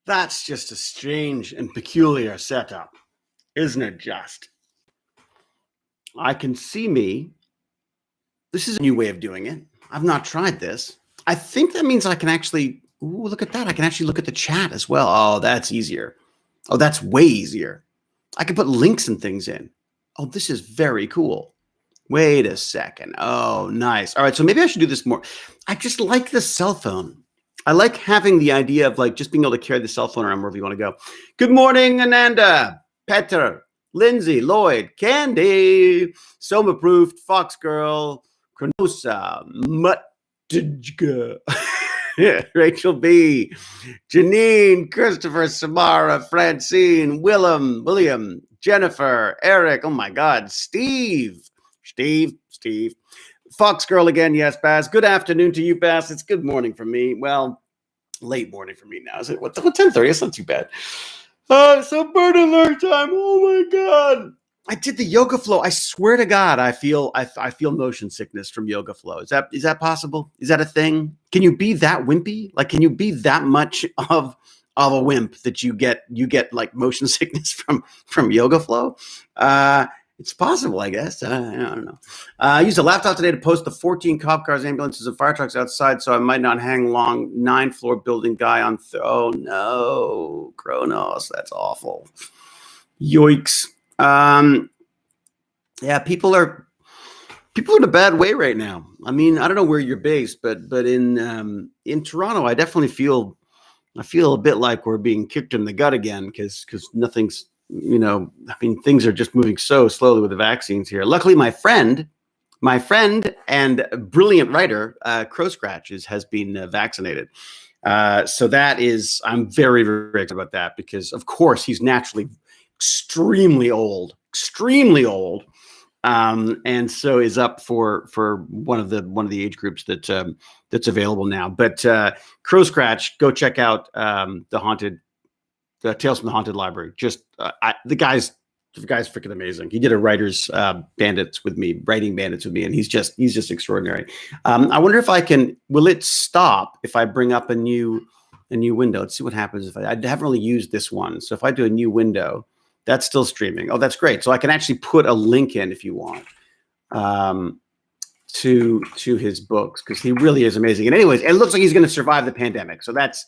That's just a strange and peculiar setup, isn't it just? I can see me. This is a new way of doing it. I've not tried this. I think that means I can actually, ooh, look at that. I can actually look at the chat as well. Oh, that's easier. Oh, that's way easier. I can put links and things in. Oh, this is very cool. Wait a second. Oh, nice. All right, so maybe I should do this more. I just like the cell phone. I like having the idea of like just being able to carry the cell phone around wherever you want to go. Good morning, Ananda, Petter, Lindsay, Lloyd, Candy, Soma Proofed, Fox Girl, Kronosa, Mutjga, Rachel B, Janine, Christopher, Samara, Francine, William, Jennifer, Eric. Oh my God, Steve, Fox Girl again. Yes, Baz. Good afternoon to you, Baz. It's good morning for me. Well, late morning for me now. Is it what 10:30? It's not too bad. So bird alert time. Oh my God. I did the yoga flow. I swear to God, I feel motion sickness from yoga flow. Is that possible? Is that a thing? Can you be that wimpy? Like, can you be that much of a wimp that you get like motion sickness from yoga flow? It's possible, I guess. I don't know. I used a laptop today to post the 14 cop cars, ambulances, and fire trucks outside, so I might not hang long. 9-floor building guy on. Oh no, Kronos, that's awful. Yoicks. Yeah, people are in a bad way right now. I mean, I don't know where you're based, but in Toronto, I definitely feel a bit like we're being kicked in the gut again because nothing's. I mean, things are just moving so slowly with the vaccines here. Luckily, my friend and brilliant writer, Crow Scratches, has been vaccinated. So that is, I'm very, very excited about that because, of course, he's naturally extremely old, and so is up for one of the age groups that's available now. But Crow Scratch, go check out the Tales from the Haunted Library. Just the guy's freaking amazing. He did a writer's bandits with me, and he's just extraordinary. I wonder if I can. Will it stop if I bring up a new window? Let's see what happens if I haven't really used this one. So if I do a new window, that's still streaming. Oh, that's great. So I can actually put a link in if you want to his books because he really is amazing. And anyways, it looks like he's going to survive the pandemic. So that's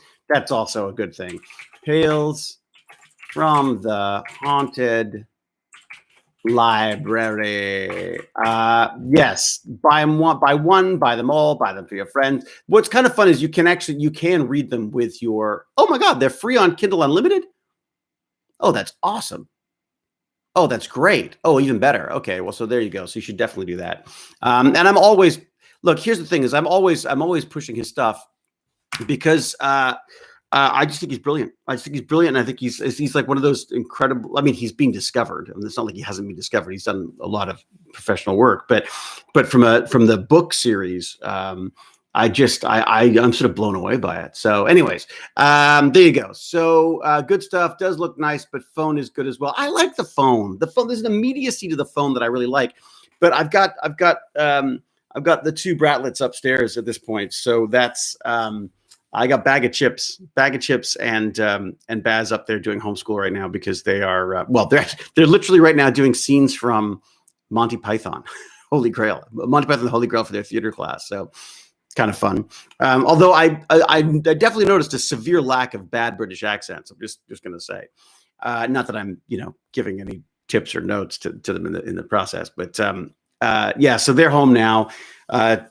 also a good thing. Tales from the Haunted Library. Yes, buy them one, buy them all, buy them for your friends. What's kind of fun is you can read them with your. Oh my God, they're free on Kindle Unlimited. Oh, that's awesome. Oh, that's great. Oh, even better. Okay, well, so there you go. So you should definitely do that. And I'm always here's the thing: is I'm always pushing his stuff because. I just think he's brilliant. And I think he's like one of those incredible. I mean, he's being discovered. I mean, it's not like he hasn't been discovered. He's done a lot of professional work, but from the book series, I'm sort of blown away by it. So, anyways, there you go. So, good stuff. Does look nice, but phone is good as well. I like the phone. There's an immediacy to the phone that I really like. But I've got the two bratlets upstairs at this point. So that's. I got bag of chips, and Baz up there doing homeschool right now because they are they're literally right now doing scenes from Monty Python, Holy Grail, Monty Python, the Holy Grail for their theater class. So it's kind of fun. Although I definitely noticed a severe lack of bad British accents. I'm just going to say, not that I'm giving any tips or notes to them in the process, but yeah. So they're home now.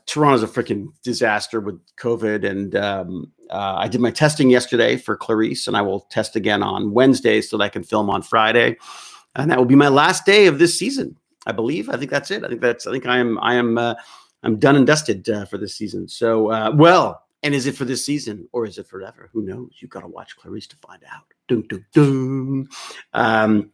Toronto's a freaking disaster with COVID. And I did my testing yesterday for Clarice, and I will test again on Wednesday so that I can film on Friday. And that will be my last day of this season, I believe. I think that's it. I think I'm done and dusted for this season. So, and is it for this season or is it forever? Who knows? You've got to watch Clarice to find out. Dun, dun, dun.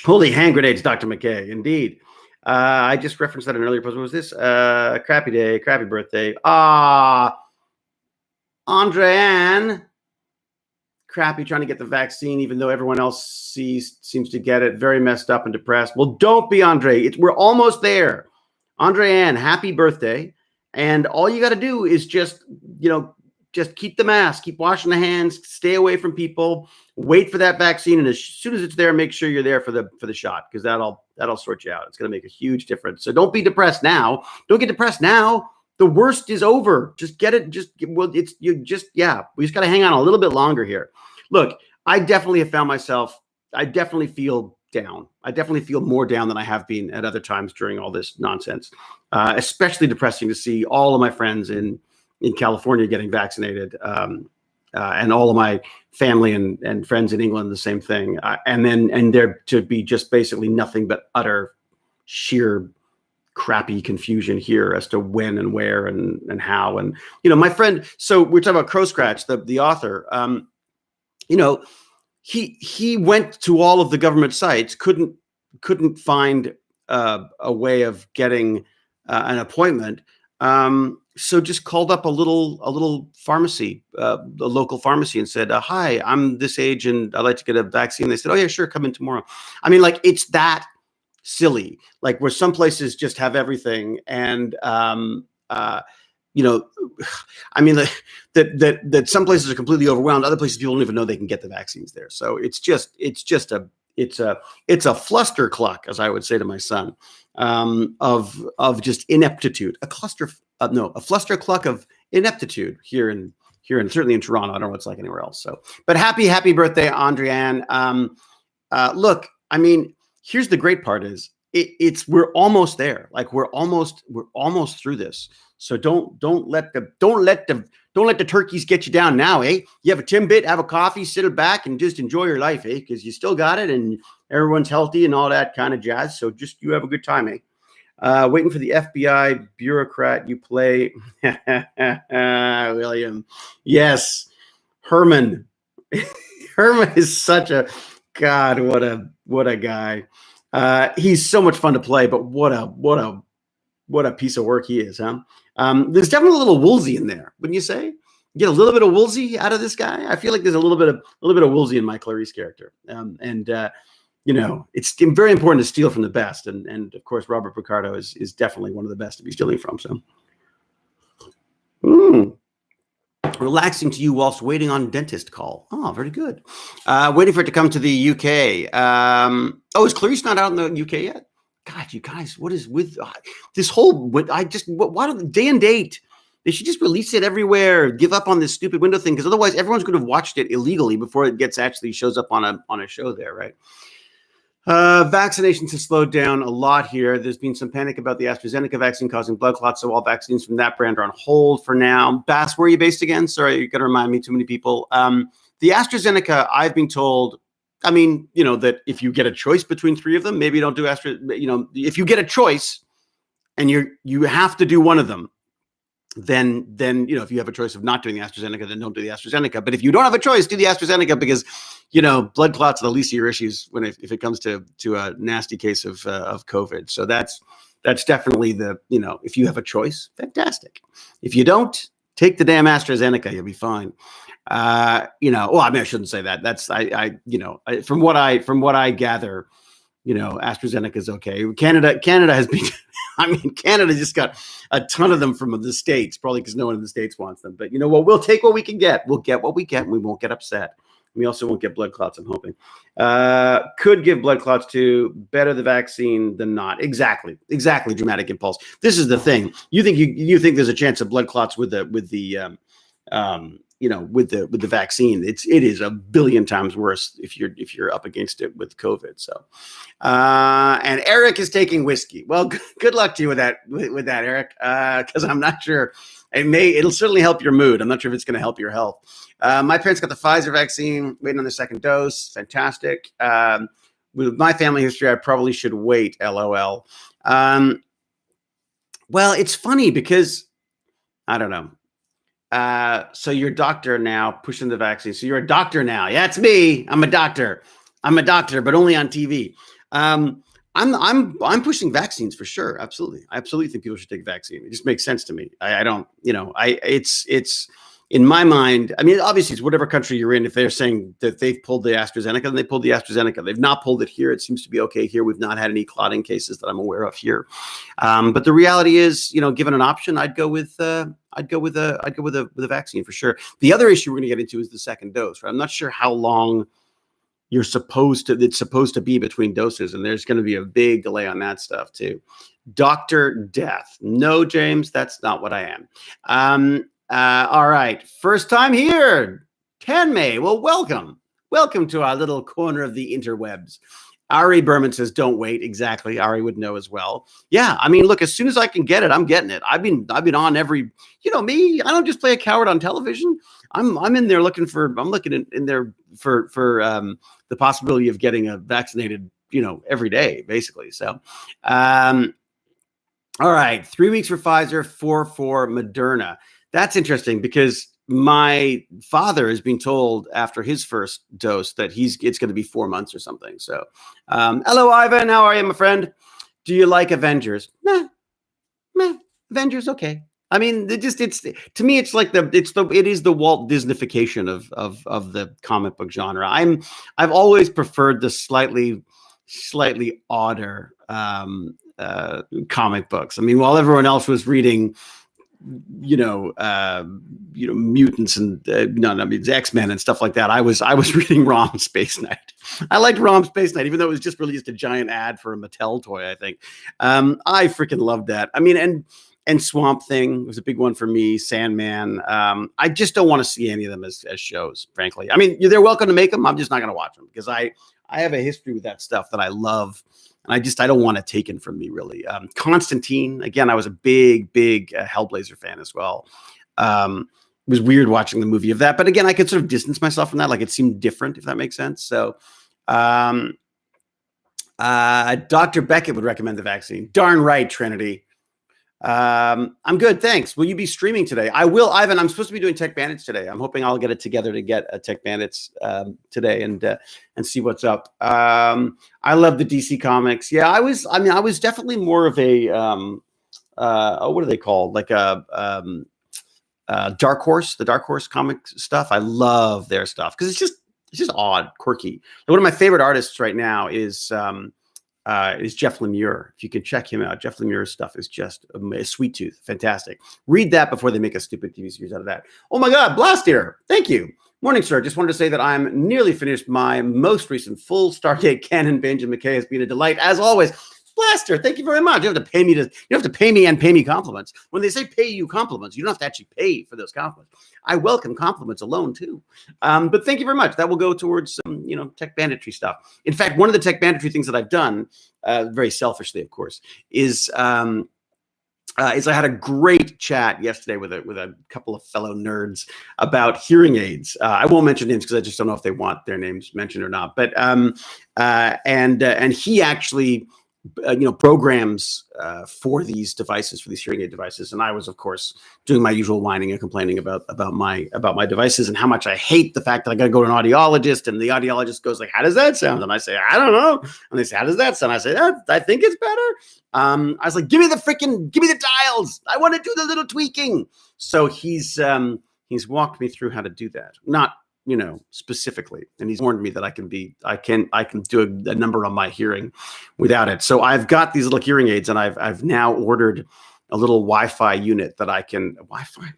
Holy hand grenades, Dr. McKay. Indeed. I just referenced that in an earlier post. What was this? Crappy day, crappy birthday. Andreanne. Crappy trying to get the vaccine, even though everyone else seems to get it. Very messed up and depressed. Well, don't be, Andre. We're almost there. Andreanne, happy birthday. And all you got to do is just, just keep the mask, keep washing the hands, stay away from people, wait for that vaccine, and as soon as it's there, make sure you're there for the shot, because that'll sort you out. It's going to make a huge difference. So don't be depressed now. Don't get depressed now. The worst is over. Just get it. We just got to hang on a little bit longer here. Look, I definitely have found myself. I definitely feel down. I definitely feel more down than I have been at other times during all this nonsense. Especially depressing to see all of my friends in California getting vaccinated, and all of my family and friends in England the same thing. And there to be just basically nothing but utter sheer crappy confusion here as to when and where and how. And my friend. So we're talking about Crow Scratch, the author. He went to all of the government sites, couldn't find a way of getting an appointment. So just called up a little pharmacy, a local pharmacy, and said, "Hi, I'm this age and I'd like to get a vaccine." They said, "Oh yeah, sure, come in tomorrow." I mean, like, it's that silly, like where some places just have everything, and I mean, that some places are completely overwhelmed. Other places, people don't even know they can get the vaccines there. So it's a fluster cluck, as I would say to my son, of just ineptitude, a fluster cluck of ineptitude here and certainly in Toronto. I don't know what it's like anywhere else. So, but happy birthday, Andrianne. Look, I mean, here's the great part is we're almost there. Like we're almost through this. So don't let the turkeys get you down now, eh? You have a Timbit, have a coffee, sit back, and just enjoy your life, eh? Because you still got it, and everyone's healthy and all that kind of jazz. So just you have a good time, eh? Waiting for the FBI bureaucrat you play, William. Yes, Herman. Herman is such a God. What a guy. He's so much fun to play, but what a piece of work he is, huh? There's definitely a little Woolsey in there, wouldn't you say? You get a little bit of Woolsey out of this guy. I feel like there's a little bit of Woolsey in my Clarice character, it's very important to steal from the best, and of course Robert Picardo is definitely one of the best to be stealing from. So, relaxing to you whilst waiting on dentist call. Oh, very good. Waiting for it to come to the UK. Is Clarice not out in the UK yet? God, you guys, what is with this whole? Why don't the day and date? They should just release it everywhere. Give up on this stupid window thing, because otherwise everyone's going to have watched it illegally before it actually shows up on a show there, right? Vaccinations have slowed down a lot here. There's been some panic about the AstraZeneca vaccine causing blood clots, so all vaccines from that brand are on hold for now. Bass, where are you based again? Sorry, you're going to remind me. Too many people. The AstraZeneca, I've been told. I mean, that if you get a choice between three of them, maybe you don't do Astra. If you get a choice and you have to do one of them, then if you have a choice of not doing the AstraZeneca, then don't do the AstraZeneca. But if you don't have a choice, do the AstraZeneca, because blood clots are the least of your issues if it comes to a nasty case of COVID. So that's definitely if you have a choice, fantastic. If you don't, take the damn AstraZeneca, you'll be fine. I mean, I shouldn't say that. That's from what I gather, AstraZeneca is okay. Canada has been. I mean, Canada just got a ton of them from the States, probably because no one in the States wants them. But you know what? We'll take what we can get. We'll get what we get, and we won't get upset. We also won't get blood clots, I'm hoping. Could give blood clots to better the vaccine than not. Exactly. Dramatic impulse. This is the thing. You think there's a chance of blood clots with the vaccine. It is a billion times worse if you're up against it with COVID. So, and Eric is taking whiskey. Well, good luck to you with that, Eric. Because I'm not sure. It'll certainly help your mood. I'm not sure if it's going to help your health. My parents got the Pfizer vaccine, waiting on the second dose. Fantastic. With my family history, I probably should wait. LOL. Well, it's funny because I don't know. So you're a doctor now, pushing the vaccine. So you're a doctor now. Yeah, it's me. I'm a doctor, but only on TV. I'm pushing vaccines for sure. Absolutely. I absolutely think people should take vaccine. It just makes sense to me. I don't, it's in my mind, I mean, obviously, it's whatever country you're in. If they're saying that they've pulled the AstraZeneca, then they pulled the AstraZeneca. They've not pulled it here. It seems to be okay here. We've not had any clotting cases that I'm aware of here. But the reality is, given an option, I'd go with a vaccine for sure. The other issue we're going to get into is the second dose. Right? I'm not sure how long it's supposed to be between doses, and there's going to be a big delay on that stuff too. Dr. Death. No, James, that's not what I am. All right. First time here. Tanmay. Well, welcome. Welcome to our little corner of the interwebs. Ari Berman says, don't wait. Exactly. Ari would know as well. Yeah. I mean, look, as soon as I can get it, I'm getting it. I've been on every, me, I don't just play a coward on television. I'm in there I'm looking in there for the possibility of getting a vaccinated, every day, basically. So, all right. 3 weeks for Pfizer, 4 for Moderna. That's interesting because my father is being told after his first dose that it's going to be 4 months or something. So, hello, Ivan. How are you, my friend? Do you like Avengers? Meh. Avengers, okay. I mean, to me, it's like it is the Walt Disneyfication of the comic book genre. I've always preferred the slightly odder comic books. I mean, while everyone else was reading, mutants and X-Men and stuff like that, I was reading Rom Space Knight. I liked Rom Space Knight, even though it was just really just a giant ad for a Mattel toy, I think. I freaking loved that. I mean, and Swamp Thing was a big one for me. Sandman. I just don't want to see any of them as shows, frankly. I mean, they're welcome to make them. I'm just not going to watch them because I have a history with that stuff that I love. And I don't want it taken from me, really. Constantine, again, I was a big Hellblazer fan as well. It was weird watching the movie of that. But again, I could sort of distance myself from that. Like, it seemed different, if that makes sense. So Dr. Beckett would recommend the vaccine. Darn right, Trinity. I'm good, thanks. Will you be streaming today? I will, Ivan. I'm supposed to be doing Tech Bandits today. I'm hoping I'll get it together to get a Tech Bandits today and see what's up. I love the DC comics. Yeah, I was definitely more of a what are they called? Like a Dark Horse, the Dark Horse comic stuff. I love their stuff because it's just odd, quirky. One of my favorite artists right now is Jeff Lemire. If you can check him out, Jeff Lemire's stuff is just a sweet tooth. Fantastic. Read that before they make a stupid TV series out of that. Oh my God, Blastier. Thank you. Morning, sir. Just wanted to say that I'm nearly finished my most recent full Stargate canon binge, and McKay has been a delight as always. Blaster, thank you very much. You don't have to pay me and pay me compliments. When they say pay you compliments, you don't have to actually pay for those compliments. I welcome compliments alone too. But thank you very much. That will go towards some, tech banditry stuff. In fact, one of the tech banditry things that I've done, very selfishly, of course, is I had a great chat yesterday with a couple of fellow nerds about hearing aids. I won't mention names because I just don't know if they want their names mentioned or not. But and he actually programs for these devices, for these hearing aid devices. And I was, of course, doing my usual whining and complaining about my devices and how much I hate the fact that I got to go to an audiologist, and the audiologist goes like, how does that sound? And I say, I don't know. And they say, how does that sound? I say, I think it's better. I was like, give me the dials. I want to do the little tweaking. So he's walked me through how to do that. Not specifically. And he's warned me that I can do a number on my hearing without it. So I've got these little hearing aids, and I've now ordered a little Wi-Fi unit that I can Wi-Fi.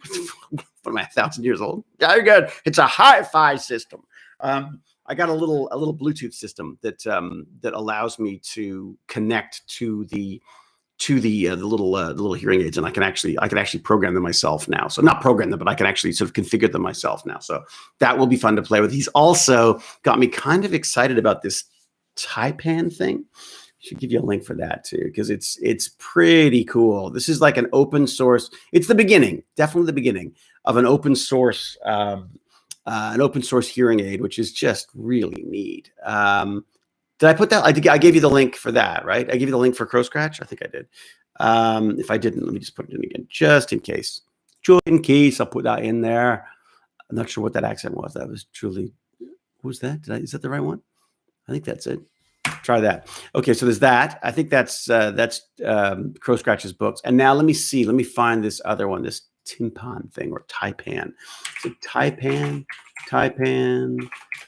What am I, 1,000 years old? Very good. It's a hi-fi system. I got a little Bluetooth system that allows me to connect to the little hearing aids, and I can actually program them myself now. So not program them, but I can actually sort of configure them myself now. So that will be fun to play with. He's also got me kind of excited about this Taipan thing. I should give you a link for that too, because it's pretty cool. This is like an open source. It's the beginning, definitely the beginning of an open source hearing aid, which is just really neat. Did I put that? I gave you the link for that, right? I gave you the link for Crow Scratch. I think I did. If I didn't, let me just put it in again, just in case. I'll put that in there. I'm not sure what that accent was. That was truly. Who's that? Is that the right one? I think that's it. Try that. Okay, so there's that. I think that's Crow Scratch's books. And now let me see. Let me find this other one. This tympan thing or taipan. So taipan,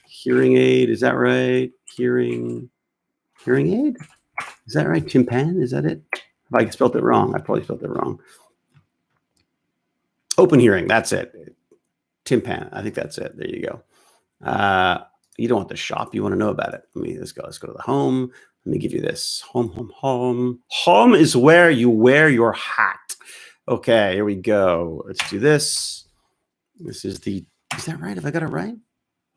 hearing aid. Is that right? Hearing aid. Is that right? Tympan. Is that it? If I spelled it wrong, I probably spelled it wrong. Open hearing. That's it. Tympan. I think that's it. There you go. You don't want the shop. You want to know about it. Let's go. Let's go to the home. Let me give you this. Home. Home is where you wear your hat. Okay, here we go. Let's do this. This is that right? Have I got it right?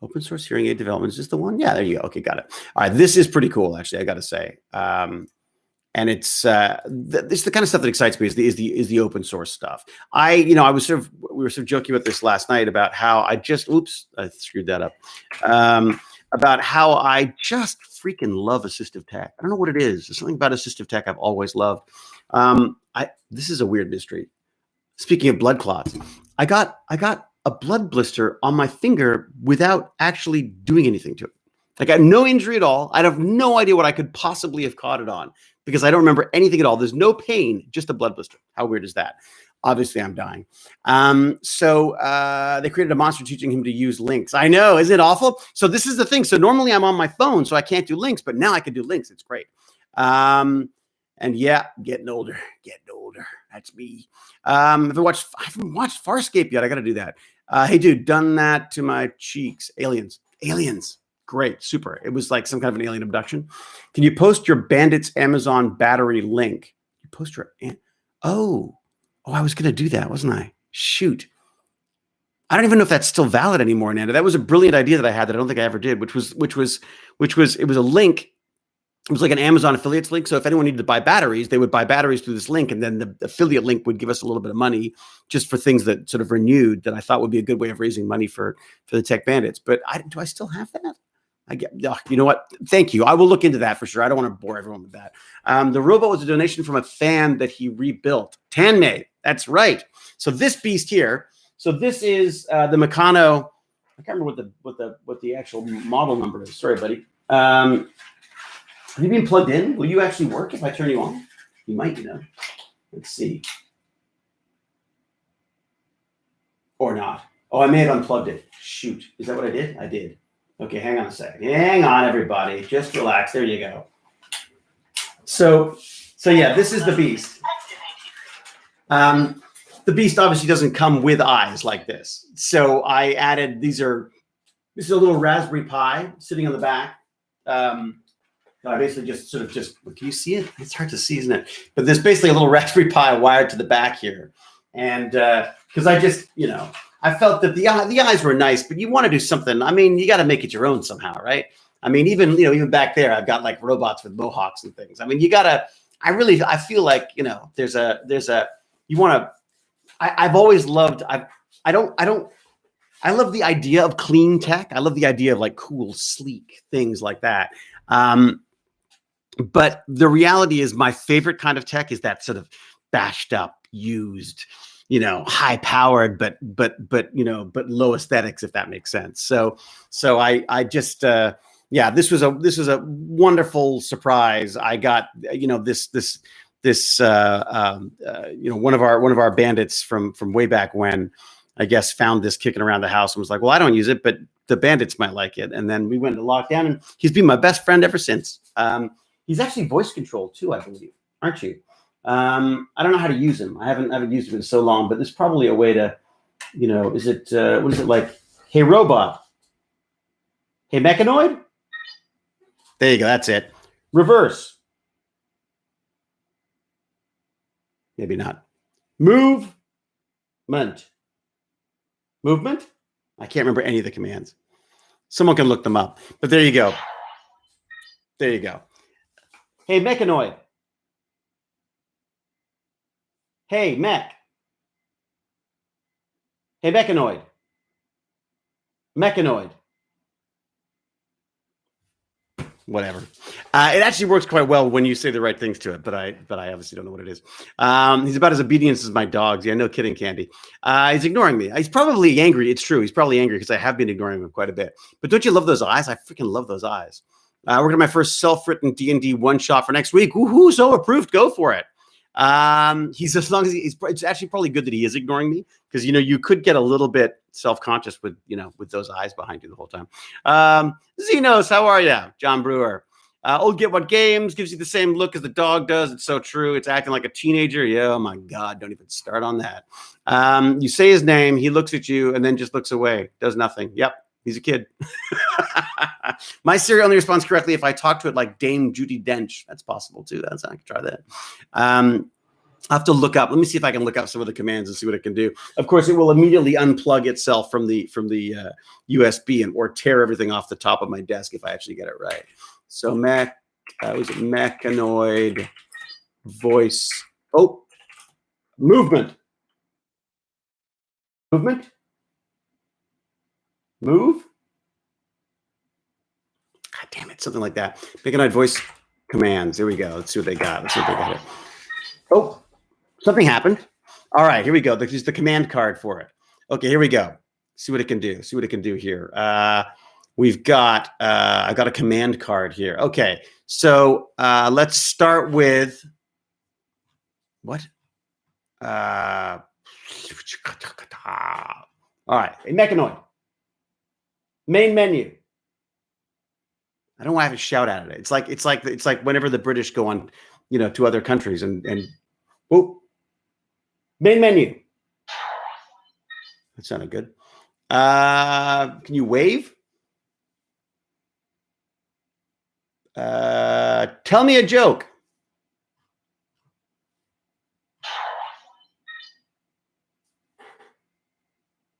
Open source hearing aid development. Is this the one? Yeah, there you go. Okay, got it. All right, this is pretty cool, actually, I got to say. And it's this is the kind of stuff that excites me is the open source stuff. we were sort of joking about this last night about how I screwed that up. About how I just freaking love assistive tech. I don't know what it is. There's something about assistive tech I've always loved. This is a weird mystery. Speaking of blood clots, I got a blood blister on my finger without actually doing anything to it. Like I had no injury at all. I have no idea what I could possibly have caught it on because I don't remember anything at all. There's no pain, just a blood blister. How weird is that? Obviously, I'm dying. So they created a monster teaching him to use links. I know, isn't it awful? So this is the thing. So normally I'm on my phone, so I can't do links, but now I can do links. It's great. And yeah, getting older. That's me. I haven't watched Farscape yet. I got to do that. Hey, dude, done that to my cheeks. Aliens. Great, super. It was like some kind of an alien abduction. Can you post your Bandit's Amazon battery link? You post your Oh, I was gonna do that, wasn't I? Shoot. I don't even know if that's still valid anymore, Nanda. That was a brilliant idea that I had that I don't think I ever did, which was it was a link. It was like an Amazon affiliates link. So if anyone needed to buy batteries, they would buy batteries through this link, and then the affiliate link would give us a little bit of money just for things that sort of renewed that I thought would be a good way of raising money for the Tech Bandits. But do I still have that? You know what? Thank you. I will look into that for sure. I don't want to bore everyone with that. The robot was a donation from a fan that he rebuilt. Tanmay. That's right. So this beast here. So this is the Meccano. I can't remember what the actual model number is. Sorry, buddy. Have you been plugged in? Will you actually work if I turn you on? You might, Let's see. Or not. Oh, I may have unplugged it. Shoot. Is that what I did? I did. Okay, hang on a second. Hang on, everybody. Just relax. There you go. So yeah, this is the beast. The beast obviously doesn't come with eyes like this. So I added, this is a little Raspberry Pi sitting on the back. I basically just can you see it? It's hard to see, isn't it? But there's basically a little Raspberry Pi wired to the back here. And because I just, I felt that the eyes were nice, but you want to do something. I mean, you got to make it your own somehow, right? I mean, even back there, I've got like robots with mohawks and things. I mean, you gotta. I feel like there's a. You want to. I've always loved. I love the idea of clean tech. I love the idea of like cool, sleek things like that. But the reality is, my favorite kind of tech is that sort of bashed up, used. High powered, but low aesthetics, if that makes sense. So I just, this was a wonderful surprise. I got, this one of our bandits from way back when, I guess, found this kicking around the house and was like, well, I don't use it, but the bandits might like it. And then we went to lockdown, and he's been my best friend ever since. He's actually voice controlled too, I believe, aren't you? I don't know how to use him. I haven't used him in so long, but there's probably a way to, is it, what is it like? Hey, robot. Hey, mechanoid. There you go. That's it. Reverse. Maybe not. Movement. Movement. I can't remember any of the commands. Someone can look them up, but there you go. There you go. Hey, mechanoid. Hey, mech. Hey, mechanoid. Mechanoid. Whatever. It actually works quite well when you say the right things to it, but I obviously don't know what it is. He's about as obedient as my dogs. Yeah, no kidding, Candy. He's ignoring me. He's probably angry. It's true. He's probably angry because I have been ignoring him quite a bit. But don't you love those eyes? I freaking love those eyes. We're going to my first self-written D&D one-shot for next week. Woohoo, so approved. Go for it. He's as long as it's actually probably good that he is ignoring me because you could get a little bit self-conscious with with those eyes behind you the whole time. Xenos, how are you? John Brewer. Old Get What Games gives you the same look as the dog does. It's so true. It's acting like a teenager. Yeah, oh my God, don't even start on that. You say his name, he looks at you and then just looks away, does nothing. Yep, he's a kid. My Siri only responds correctly if I talk to it like Dame Judi Dench. That's possible too. I can try that. I'll have to look up. Let me see if I can look up some of the commands and see what it can do. Of course, it will immediately unplug itself from the USB or tear everything off the top of my desk if I actually get it right. So was it mechanoid voice? Oh, movement. Movement. Move. God damn it, something like that. Mechanoid voice commands. Here we go. Let's see what they got. Let's see what they got here. Oh, something happened. All right, here we go. There's the command card for it. Okay, here we go. See what it can do. See what it can do here. We've got, I've got a command card here. Okay, so let's start with, what? All right, a mechanoid. Main menu. I don't want to have to shout at it. It's like whenever the British go on, to other countries and oh, main menu. That sounded good. Can you wave? Tell me a joke.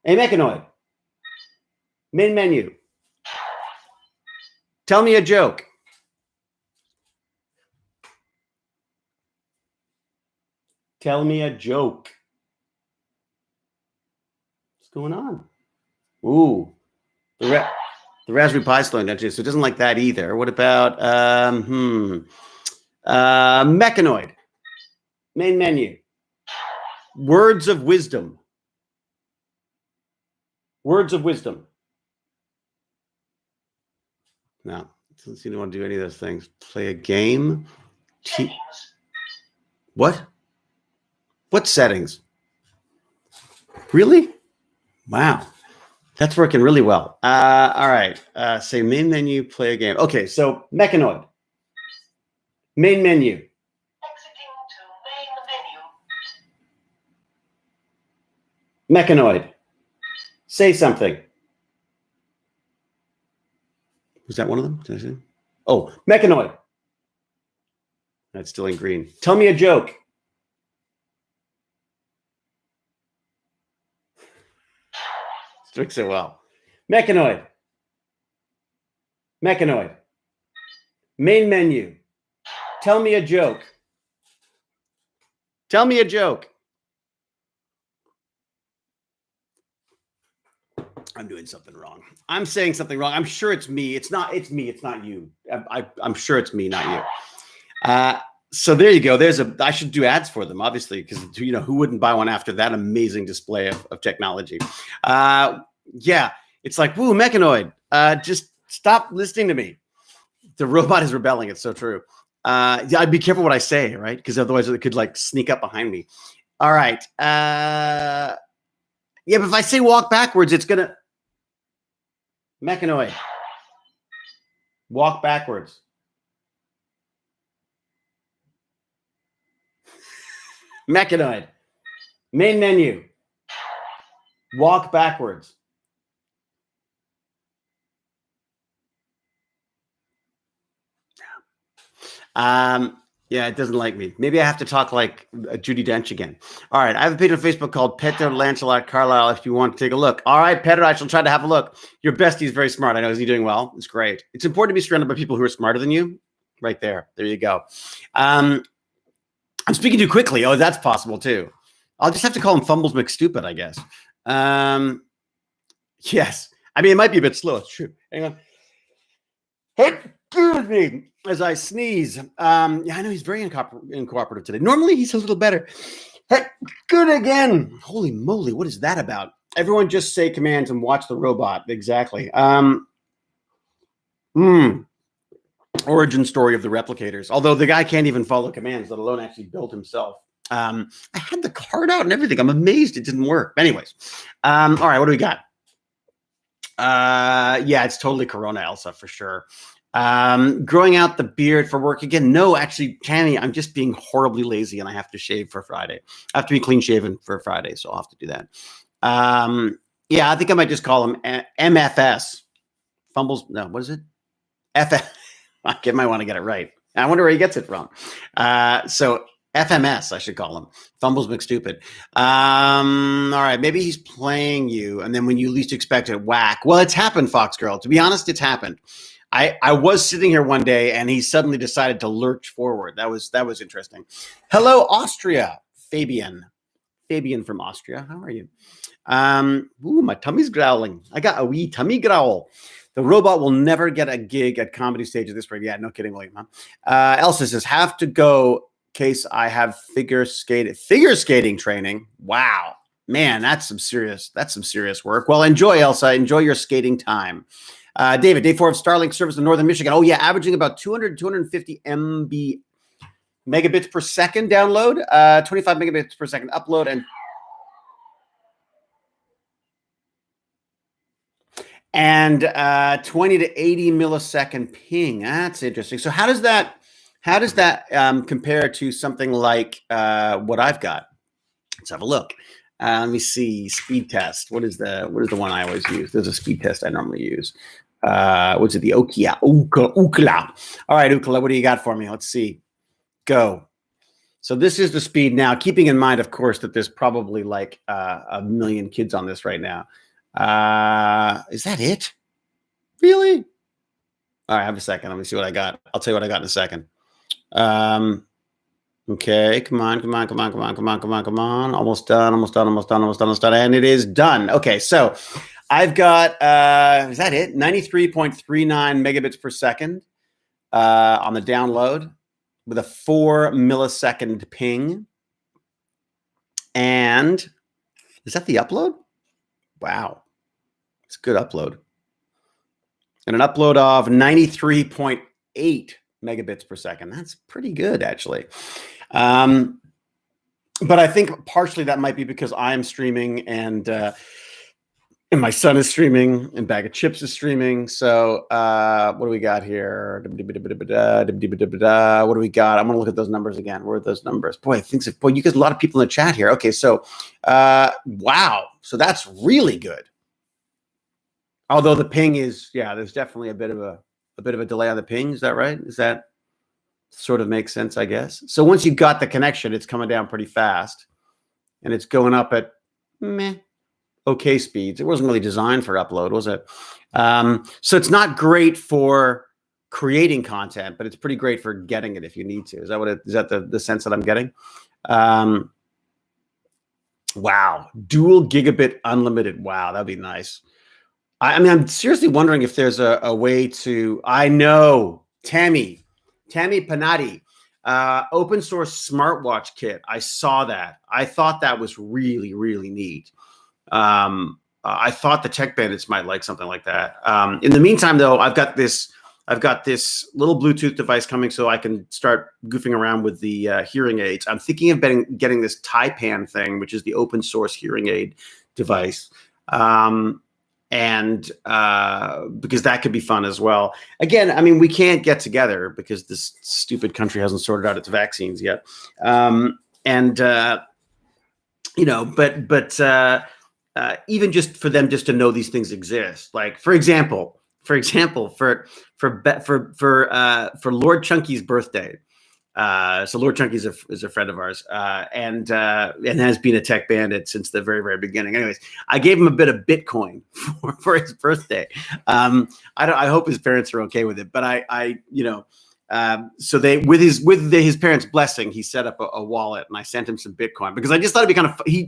A mechanoid. Main menu. Tell me a joke. Tell me a joke. What's going on? Ooh, the Raspberry Pi slowing down too, so it doesn't like that either. What about mechanoid? Main menu. Words of wisdom. Words of wisdom. No, doesn't seem to want to do any of those things. Play a game. What? What settings? Really? Wow. That's working really well. All right. Say main menu, play a game. Okay, so mechanoid. Main menu. Exiting to main menu. Mechanoid. Say something. Was that one of them? Did I see? Oh, mechanoid. That's still in green. Tell me a joke. It's doing so well. Mechanoid. Mechanoid. Main menu. Tell me a joke. Tell me a joke. I'm doing something wrong. I'm saying something wrong. I'm sure it's me. It's not me. It's not you. I'm sure it's me, not you. So there you go. I should do ads for them, obviously, because who wouldn't buy one after that amazing display of technology? Yeah, it's like, woo, mechanoid. Just stop listening to me. The robot is rebelling. It's so true. Yeah, I'd be careful what I say, right? Because otherwise it could sneak up behind me. All right. Yeah, but if I say walk backwards, it's gonna mechanoid. Walk backwards. Mechanoid. Main menu. Walk backwards. Yeah, it doesn't like me. Maybe I have to talk like Judi Dench again. All right, I have a page on Facebook called Peter Lancelot Carlisle if you want to take a look. All right, Peter, I shall try to have a look. Your bestie is very smart. I know. Is he doing well? It's great. It's important to be surrounded by people who are smarter than you. Right there. There you go. I'm speaking too quickly. Oh, that's possible too. I'll just have to call him Fumbles McStupid, I guess. Yes. I mean, it might be a bit slow. It's true. Hang on. Excuse me as I sneeze. Yeah, I know he's very uncooperative today. Normally, he's a little better. Heck, good again. Holy moly, what is that about? Everyone just say commands and watch the robot. Exactly. origin story of the replicators. Although the guy can't even follow commands, let alone actually build himself. I had the card out and everything. I'm amazed it didn't work. Anyways, all right, what do we got? Yeah, it's totally Corona, Elsa, for sure. Growing out the beard for work again. No, actually, Tammy, I'm just being horribly lazy and I have to shave for Friday. I have to be clean shaven for Friday, so I'll have to do that. Yeah, I think I might just call him MFS. Fumbles. No, what is it? FF. I might want to get it right. I wonder where he gets it from. So FMS, I should call him. Fumbles McStupid. All right, maybe he's playing you, and then when you least expect it, whack. Well, it's happened, Fox Girl. To be honest, it's happened. I was sitting here one day, and he suddenly decided to lurch forward. That was interesting. Hello, Austria, Fabian. Fabian from Austria. How are you? Ooh, my tummy's growling. I got a wee tummy growl. The robot will never get a gig at comedy stage at this rate. Yeah, no kidding, William. Elsa says, have to go case I have figure skating training. Wow, man, that's some serious work. Well, enjoy, Elsa. Enjoy your skating time. David, day 4 of Starlink service in Northern Michigan. Oh yeah, averaging about 250 megabits per second download, 25 megabits per second upload, and 20 to 80 millisecond ping. That's interesting. So how does that compare to something like what I've got? Let's have a look. Let me see. Speed test. What is the one I always use? There's a speed test I normally use. What's it? The Ookla. All right, Ookla, what do you got for me? Let's see. Go. So this is the speed now, keeping in mind, of course, that there's probably like a million kids on this right now. Is that it? Really? All right, have a second. Let me see what I got. I'll tell you what I got in a second. Okay, come on. Almost done. And it is done. Okay, so I've got, is that it? 93.39 megabits per second on the download with a 4 millisecond ping. And is that the upload? Wow. It's a good upload. And an upload of 93.8 megabits per second. That's pretty good, actually. But I think partially that might be because I'm streaming and my son is streaming and Bag of Chips is streaming. So what do we got here? What do we got? I'm going to look at those numbers again. Where are those numbers? Boy, you get a lot of people in the chat here. Okay, so wow. So that's really good. Although the ping is, yeah, there's definitely a bit of a delay on the ping. Is that right? Is that sort of makes sense, I guess? So once you got the connection, it's coming down pretty fast, and it's going up at okay speeds. It wasn't really designed for upload, was it? So it's not great for creating content, but it's pretty great for getting it if you need to. Is that the sense that I'm getting? Wow, dual gigabit unlimited. Wow, that'd be nice. I mean, I'm seriously wondering if there's a way to. I know, Tammy Panati, open source smartwatch kit. I saw that. I thought that was really, really neat. I thought the Tech Bandits might like something like that. In the meantime, though, I've got this little Bluetooth device coming, so I can start goofing around with the hearing aids. I'm thinking of getting this Taipan thing, which is the open source hearing aid device. And because that could be fun as well. Again, I mean, we can't get together because this stupid country hasn't sorted out its vaccines yet. But even just for them just to know these things exist. Like, for example, for Lord Chunky's birthday. So Lord Chunky is a friend of ours, and has been a tech bandit since the very, very beginning. Anyways, I gave him a bit of Bitcoin for his birthday. I hope his parents are okay with it, but so with his parents' blessing, he set up a wallet, and I sent him some Bitcoin because I just thought it'd be kind of he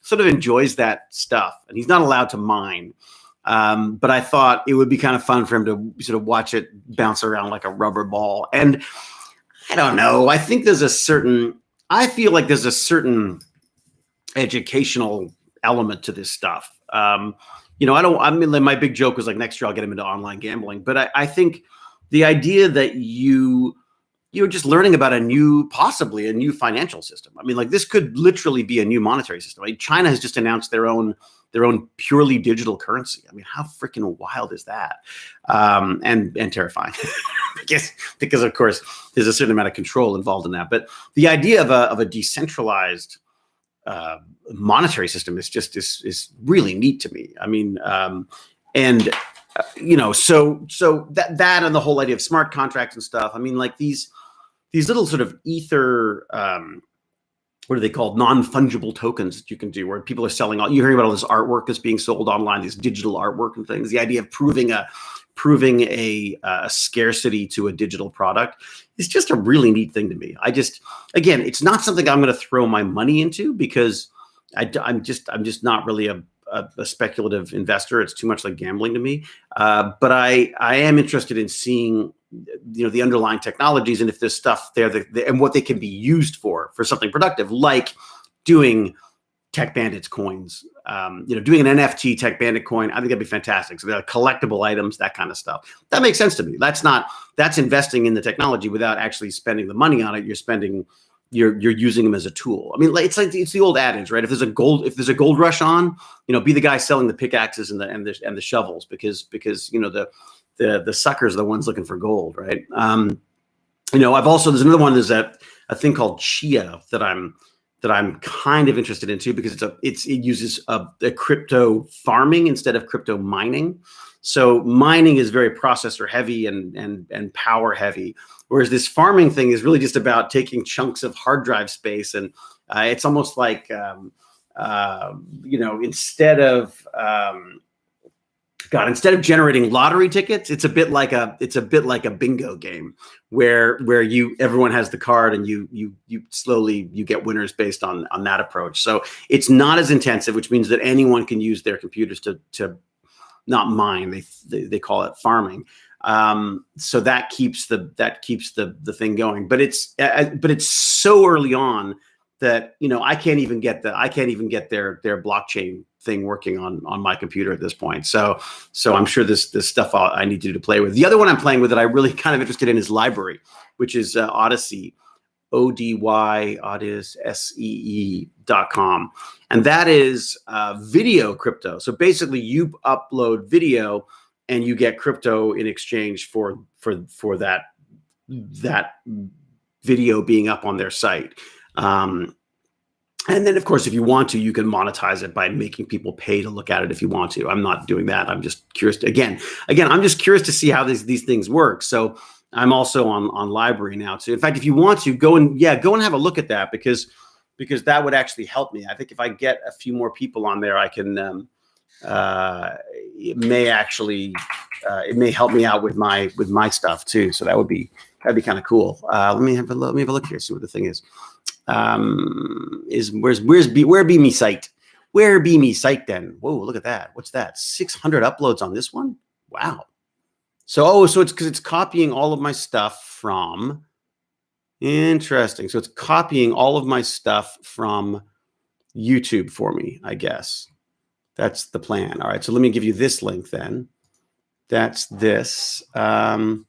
sort of enjoys that stuff, and he's not allowed to mine. But I thought it would be kind of fun for him to sort of watch it bounce around like a rubber ball. And I don't know. I feel like there's a certain educational element to this stuff. My big joke was like next year I'll get him into online gambling, but I think the idea that you're just learning about possibly a new financial system. I mean, like this could literally be a new monetary system. I mean, China has just announced their own purely digital currency. I mean, how freaking wild is that? And terrifying, because of course there's a certain amount of control involved in that. But the idea of a decentralized monetary system is really neat to me. I mean, and so that and the whole idea of smart contracts and stuff. I mean, like these little sort of ether, what are they called? Non-fungible tokens that you can do, where people are selling you're hearing about all this artwork that's being sold online, these digital artwork and things. The idea of proving a scarcity to a digital product is just a really neat thing to me. Again, it's not something I'm going to throw my money into, because I'm just not really a speculative investor. It's too much like gambling to me. But I am interested in seeing, the underlying technologies, and if there's stuff there and what they can be used for something productive, like doing Tech Bandits coins, doing an NFT Tech Bandit coin. I think that'd be fantastic. So they're collectible items, that kind of stuff. That makes sense to me. That's investing in the technology without actually spending the money on it. You're using them as a tool. I mean, it's the old adage, right? If there's a gold rush on, be the guy selling the pickaxes and the shovels, because the suckers are the ones looking for gold, right? There's another one. There's a thing called Chia that I'm kind of interested in too, because it uses a crypto farming instead of crypto mining. So mining is very processor heavy and power heavy, whereas this farming thing is really just about taking chunks of hard drive space, and it's almost like instead of generating lottery tickets, it's a bit like a bingo game where everyone has the card, and you slowly get winners based on that approach. So it's not as intensive, which means that anyone can use their computers to not mine. They call it farming. So that keeps the thing going. But it's so early on that I can't even get their blockchain thing working on my computer at this point. So I'm sure this stuff I need to do to play with. The other one I'm playing with that I really kind of interested in is Library, which is Odyssey, ODYSSEE.com, and that is video crypto. So basically, you upload video and you get crypto in exchange for that video being up on their site. And then, of course, if you want to, you can monetize it by making people pay to look at it if you want to. I'm not doing that. I'm just curious. Again, I'm just curious to see how these things work. So I'm also on Library now too. In fact, if you want to go and have a look at that, because that would actually help me. I think if I get a few more people on there, I can. It may help me out with my stuff too. So that'd be kind of cool. Let me have a look here. See what the thing is. Where be me site? Where be me site then? Whoa, look at that. What's that? 600 uploads on this one? Wow. So it's because it's copying all of my stuff from. Interesting. So it's copying all of my stuff from YouTube for me, I guess. That's the plan. All right. So let me give you this link then. That's this. And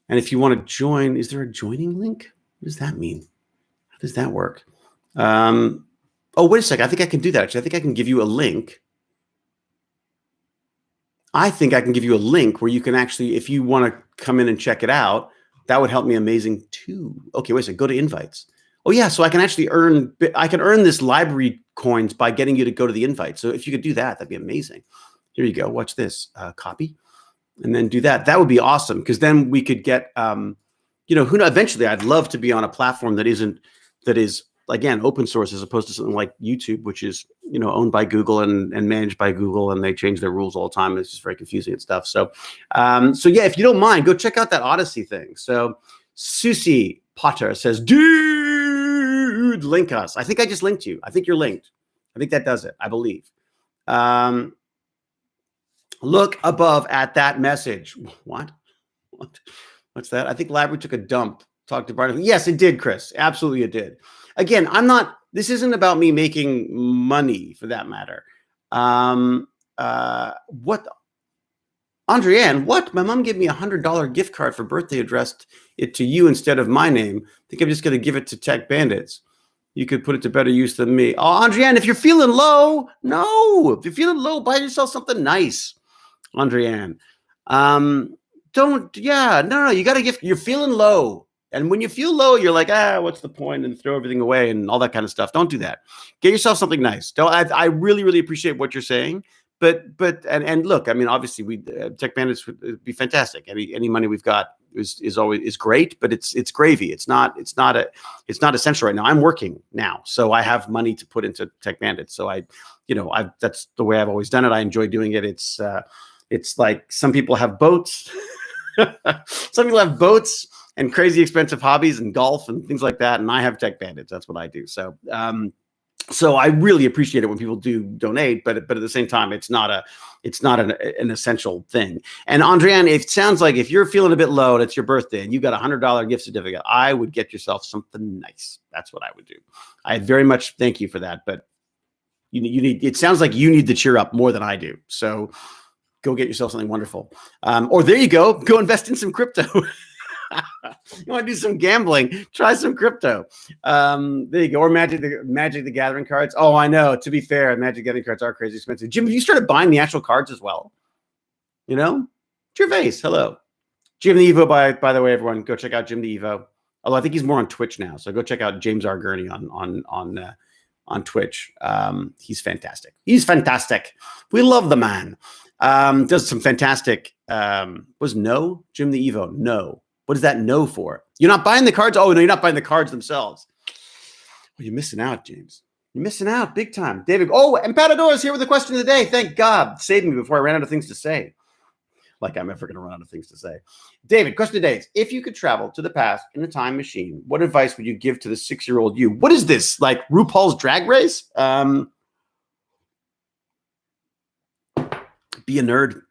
if you want to join, is there a joining link? What does that mean? How does that work? Wait a second. I think I can do that. Actually, I think I can give you a link. I think I can give you a link where you can actually, if you want to come in and check it out, that would help me amazing too. Okay, wait a second. Go to invites. Oh yeah, so I can actually earn this Library coins by getting you to go to the invite. So if you could do that, that'd be amazing. Here you go. Watch this. Copy, and then do that. That would be awesome, because then we could get, who knows, eventually I'd love to be on a platform that is again open source, as opposed to something like YouTube, which is owned by Google and managed by Google, and they change their rules all the time. It's just very confusing and stuff. So yeah, if you don't mind, go check out that Odyssey thing. So Susie Potter says, dude, link us. I think I just linked you. I think you're linked. I think that does it, I believe. Look above at that message. What? What's that? I think Library took a dump. Talk to Barney. Yes, it did, Chris. Absolutely, it did. Again, this isn't about me making money, for that matter. Andrienne, what? My mom gave me $100 gift card for birthday, addressed it to you instead of my name. I think I'm just going to give it to Tech Bandits. You could put it to better use than me. Oh, Andrienne, if you're feeling low, no. If you're feeling low, buy yourself something nice, Andrienne. Don't, yeah, no, you got to give, you're feeling low. And when you feel low, you're like, what's the point? And throw everything away and all that kind of stuff. Don't do that. Get yourself something nice. Don't, I really, really appreciate what you're saying. And look, I mean, obviously, we Tech Bandits would be fantastic. Any money we've got is always great, but it's gravy. It's not essential right now. I'm working now, so I have money to put into Tech Bandits. So that's the way I've always done it. I enjoy doing it. It's like some people have boats, some people have boats and crazy expensive hobbies and golf and things like that, and I have Tech Bandits. That's what I do. So I really appreciate it when people do donate, but at the same time, it's not an essential thing. And Andrienne, it sounds like if you're feeling a bit low and it's your birthday and you got $100 gift certificate, I would get yourself something nice. That's what I would do. I very much thank you for that, but you need. It sounds like you need to cheer up more than I do. So go get yourself something wonderful. Or there you go. Go invest in some crypto. You want to do some gambling? Try some crypto. There you go. Or Magic the Gathering cards. Oh, I know. To be fair, Magic the Gathering cards are crazy expensive. Jim, have you started buying the actual cards as well? You know, Gervais. Hello, Jim the Evo. By the way, everyone, go check out Jim the Evo. Although I think he's more on Twitch now, so go check out James R. Gurney on Twitch. He's fantastic. He's fantastic. We love the man. Does some fantastic. Was no Jim the Evo? No. What is that no for? You're not buying the cards? Oh, no, you're not buying the cards themselves. Well, you're missing out, James. You're missing out big time. David, and Patador is here with the question of the day. Thank God. Saved me before I ran out of things to say. Like I'm ever going to run out of things to say. David, question of the day is, if you could travel to the past in a time machine, what advice would you give to the 6-year-old you? What is this? Like RuPaul's Drag Race? Be a nerd.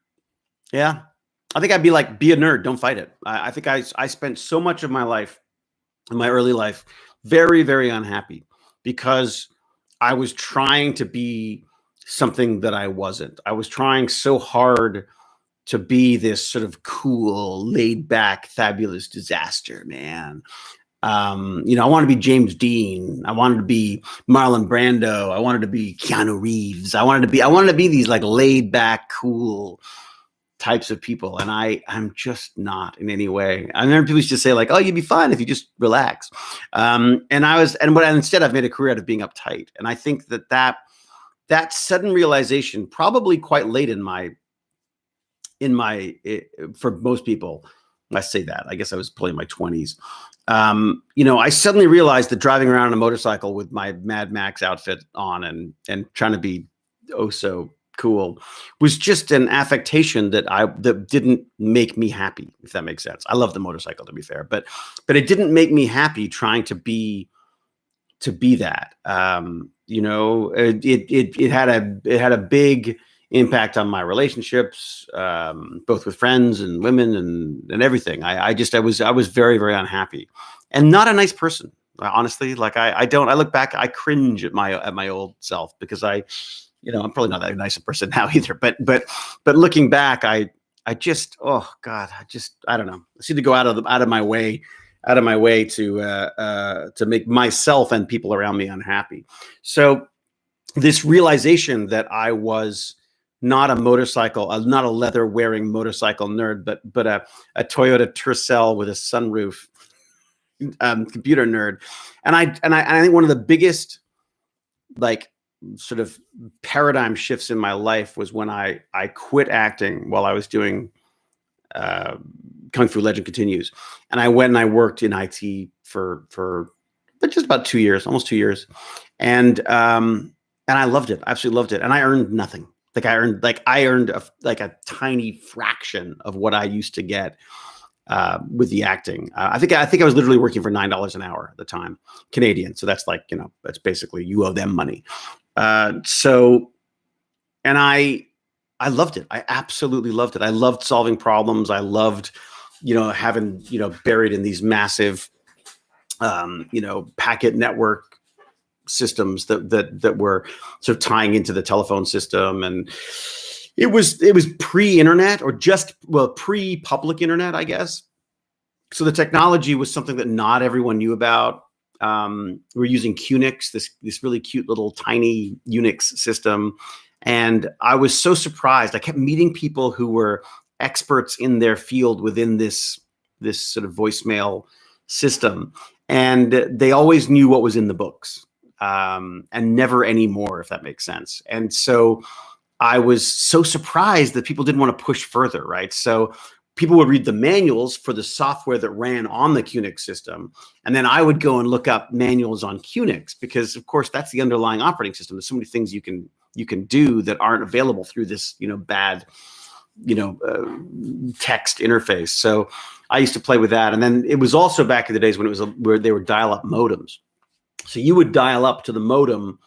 Yeah. I think I'd be like, be a nerd. Don't fight it. I think I spent so much of my life, in my early life, very, very unhappy because I was trying to be something that I wasn't. I was trying so hard to be this sort of cool, laid back, fabulous disaster, man. I wanted to be James Dean. I wanted to be Marlon Brando. I wanted to be Keanu Reeves. I wanted to be these like laid back, cool types of people, and I'm just not in any way. I remember people used to say like, "Oh, you'd be fine if you just relax," and instead I've made a career out of being uptight, and I think that sudden realization, probably quite late for most people, I say that. I guess I was probably in my 20s. I suddenly realized that driving around on a motorcycle with my Mad Max outfit on and trying to be oh so cool was just an affectation that didn't make me happy, if that makes sense. I love the motorcycle, to be fair, but it didn't make me happy trying to be that. It had a big impact on my relationships, both with friends and women and everything. I was very, very unhappy and not a nice person. Honestly, like I look back, I cringe at my old self because I'm probably not that nice a person now either, but looking back, I don't know. I seem to go out of my way to make myself and people around me unhappy. So this realization that I was not a leather wearing motorcycle nerd, but a Toyota Tercel with a sunroof computer nerd. And I think one of the biggest like sort of paradigm shifts in my life was when I quit acting while I was doing Kung Fu Legend Continues, and I went and I worked in IT for just about 2 years, almost 2 years, and I loved it, absolutely loved it, and I earned nothing. Like I earned a tiny fraction of what I used to get with the acting. I think I was literally working for $9 an hour at the time, Canadian. So that's like, that's basically you owe them money. And I loved it. I absolutely loved it. I loved solving problems. I loved, having, buried in these massive, packet network systems that were sort of tying into the telephone system and It was pre-internet, or just, well, pre-public internet, I guess. So the technology was something that not everyone knew about. We're using Qnix, this really cute little tiny Unix system, and I was so surprised. I kept meeting people who were experts in their field within this sort of voicemail system, and they always knew what was in the books, and never any more, if that makes sense. And so I was so surprised that people didn't want to push further, right? So people would read the manuals for the software that ran on the Qnix system, and then I would go and look up manuals on Qnix, because of course that's the underlying operating system. There's so many things you can do that aren't available through this bad text interface. So I used to play with that, and then it was also back in the days when it was where they were dial-up modems. So you would dial up to the modem,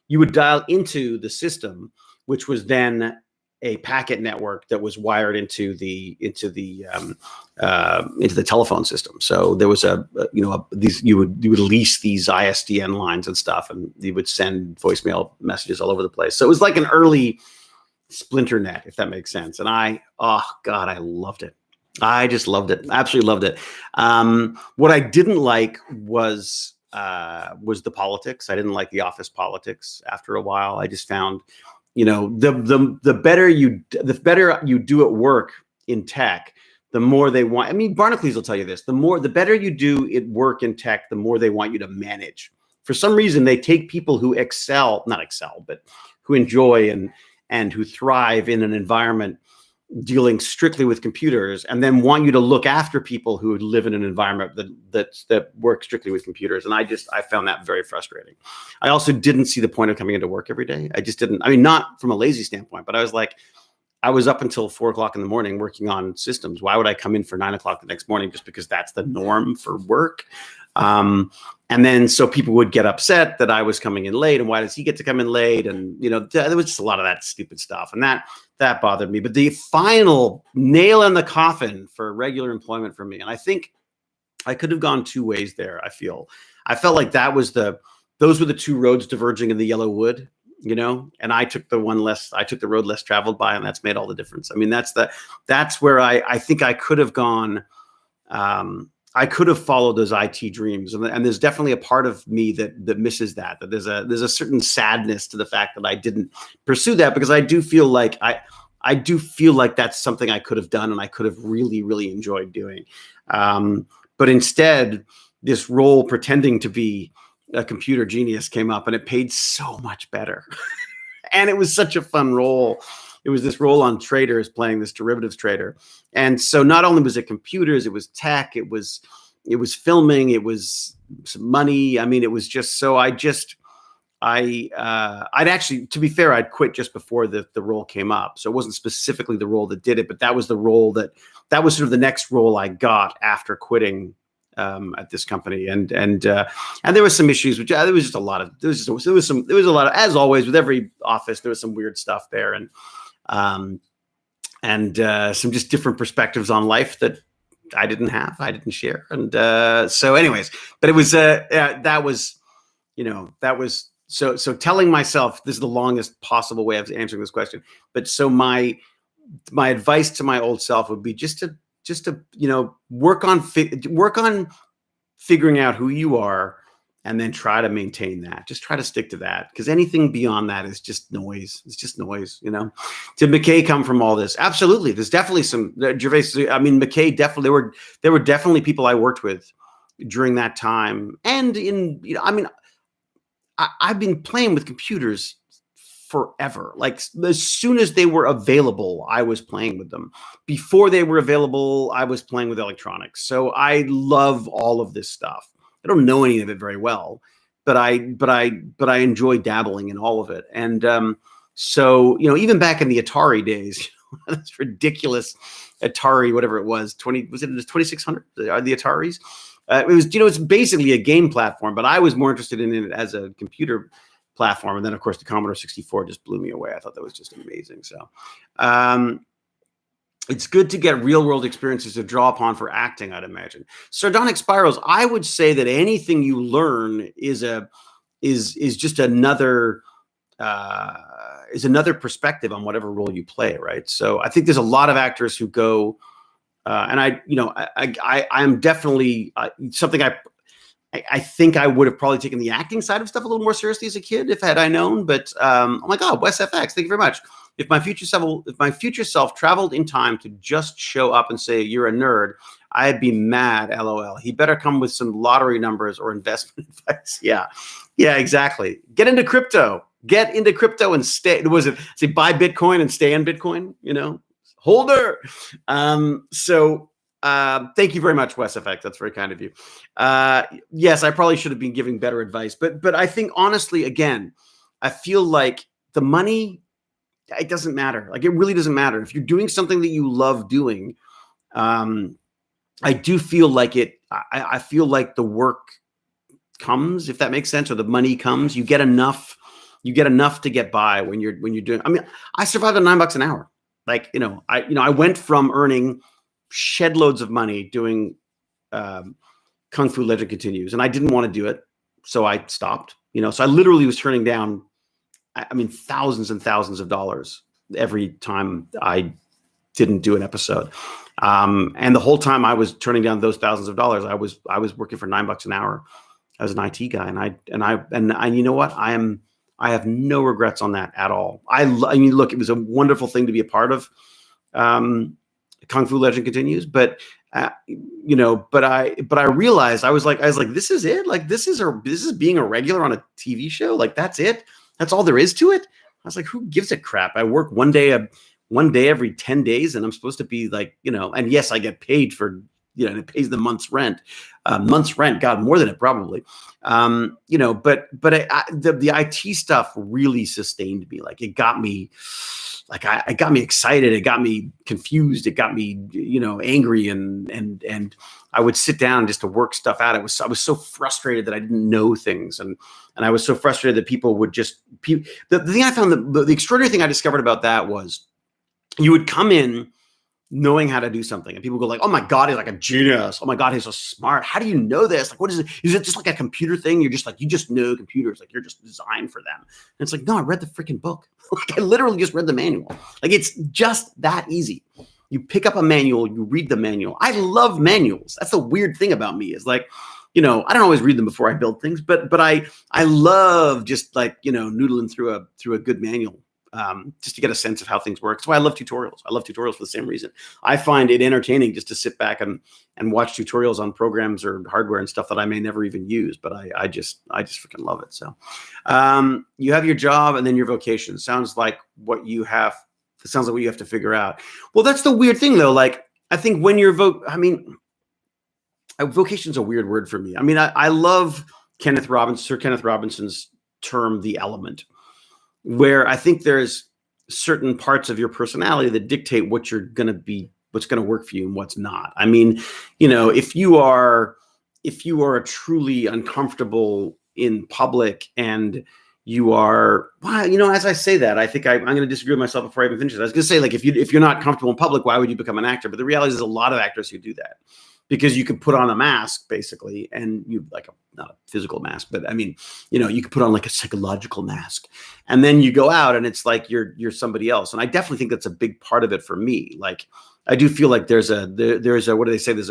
you would dial into the system, which was then a packet network that was wired into the telephone system. So there was these you would lease these ISDN lines and stuff, and you would send voicemail messages all over the place. So it was like an early splinter net, if that makes sense. And oh God, I loved it. I just loved it. Absolutely loved it. What I didn't like was the politics. I didn't like the office politics. After a while, I just found, the better you do at work in tech, the more they want. I mean, Barnacules will tell you this: the better you do at work in tech, the more they want you to manage. For some reason, they take people who not excel, but who enjoy and who thrive in an environment dealing strictly with computers, and then want you to look after people who live in an environment that works strictly with computers. And I found that very frustrating. I also didn't see the point of coming into work every day. I just didn't. I mean, not from a lazy standpoint, but I was like, I was up until 4 o'clock in the morning working on systems. Why would I come in for 9 o'clock the next morning just because that's the norm for work? And then so people would get upset that I was coming in late, and why does he get to come in late? And there was just a lot of that stupid stuff, and that bothered me. But the final nail in the coffin for regular employment for me, and I think I could have gone two ways there. I felt like those were the two roads diverging in the yellow wood, and I took the road less traveled by, and that's made all the difference. I mean, that's where I think I could have gone. I could have followed those IT dreams, and there's definitely a part of me that misses that. That there's a certain sadness to the fact that I didn't pursue that, because I do feel like that's something I could have done, and I could have really, really enjoyed doing. But instead, this role pretending to be a computer genius came up, and it paid so much better, and it was such a fun role. It was this role on Traders, playing this derivatives trader. And so not only was it computers, it was tech, it was filming, it was some money. I mean, it was just so I'd actually, to be fair, I'd quit just before the role came up. So it wasn't specifically the role that did it, but that was the role that was sort of the next role I got after quitting at this company. And there was some issues, which there was just a lot of, there was a lot of, as always with every office, there was some weird stuff there. And some just different perspectives on life that I didn't share. And so anyways, but it was that was so telling myself, this is the longest possible way of answering this question, but so my advice to my old self would be just to work on figuring out who you are, and then try to maintain that. Just try to stick to that, because anything beyond that is just noise. It's just noise, Did McKay come from all this? Absolutely. There's definitely some Gervais. I mean, McKay definitely. There were definitely people I worked with during that time, and I've been playing with computers forever. Like, as soon as they were available, I was playing with them. Before they were available, I was playing with electronics. So I love all of this stuff. I don't know any of it very well, but I enjoy dabbling in all of it. And so even back in the Atari days, this ridiculous Atari, whatever it was, was it the 2600? The Ataris? It was it's basically a game platform, but I was more interested in it as a computer platform. And then of course the Commodore 64 just blew me away. I thought that was just amazing. So it's good to get real world experiences to draw upon for acting, I'd imagine. Sardonic spirals, I would say that anything you learn is just another is another perspective on whatever role you play, right? So I think there's a lot of actors who go, and I'm definitely something I think I would have probably taken the acting side of stuff a little more seriously as a kid if had I known. But oh my God, Wes FX, thank you very much. If my future self traveled in time to just show up and say you're a nerd, I'd be mad. LOL. He better come with some lottery numbers or investment advice. Yeah, exactly. Get into crypto. And stay. Was it say buy Bitcoin and stay in Bitcoin? Holder. So. Thank you very much, Wes FX. That's very kind of you. Yes, I probably should have been giving better advice, but I think honestly, again, I feel like the money, it doesn't matter. Like it really doesn't matter if you're doing something that you love doing. I do feel like it. I feel like the work comes, if that makes sense, or the money comes. You get enough to get by when you're doing. I mean, I survived on $9 an hour. Like I went from earning shed loads of money doing Kung Fu Legend Continues, and I didn't want to do it, so I stopped. So I literally was turning down, thousands and thousands of dollars every time I didn't do an episode. And the whole time I was turning down those thousands of dollars, I was working for $9 an hour as an IT guy, and you know what? I have no regrets on that at all. I mean, look, it was a wonderful thing to be a part of. Kung Fu Legend Continues, but but I realized I was like, this is it. Like this is being a regular on a TV show. Like that's it. That's all there is to it. I was like, who gives a crap? I work one day every 10 days, and I'm supposed to be like, and yes, I get paid for, it pays the month's rent. God, more than it probably. But the IT stuff really sustained me. Like it got me. It got me excited. It got me confused. It got me, angry, and I would sit down just to work stuff out. I was so frustrated that I didn't know things, and I was so frustrated that people would just. The thing I found, the extraordinary thing I discovered about that was, you would come in knowing how to do something, and people go like, "Oh my God, he's like a genius. Oh my God, he's so smart. How do you know this? Like, what is it? Is it just like a computer thing? You're just like, you just know computers. Like, you're just designed for them." And it's like, no, I read the freaking book. Like, I literally just read the manual. Like, it's just that easy. You pick up a manual, you read the manual. I love manuals. That's the weird thing about me, is like, I don't always read them before I build things, but I love just like, noodling through a good manual. Just to get a sense of how things work. That's why I love tutorials. I love tutorials for the same reason. I find it entertaining just to sit back and watch tutorials on programs or hardware and stuff that I may never even use, but I just freaking love it. So you have your job and then your vocation. Sounds like what you have to figure out. Well, that's the weird thing though. Like, I think when you're vocation's a weird word for me. I mean, I love Sir Kenneth Robinson's term, the element, where I think there's certain parts of your personality that dictate what you're going to be, what's going to work for you and what's not. I mean, if you are truly uncomfortable in public and you are, well, as I say that, I think I'm going to disagree with myself before I even finish it. I was going to say, like, if you're not comfortable in public, why would you become an actor? But the reality is, there's a lot of actors who do that, because you could put on a mask basically, and you not a physical mask, but I mean, you could put on like a psychological mask, and then you go out and it's like you're somebody else. And I definitely think that's a big part of it for me. Like, I do feel like there's a what do they say? There's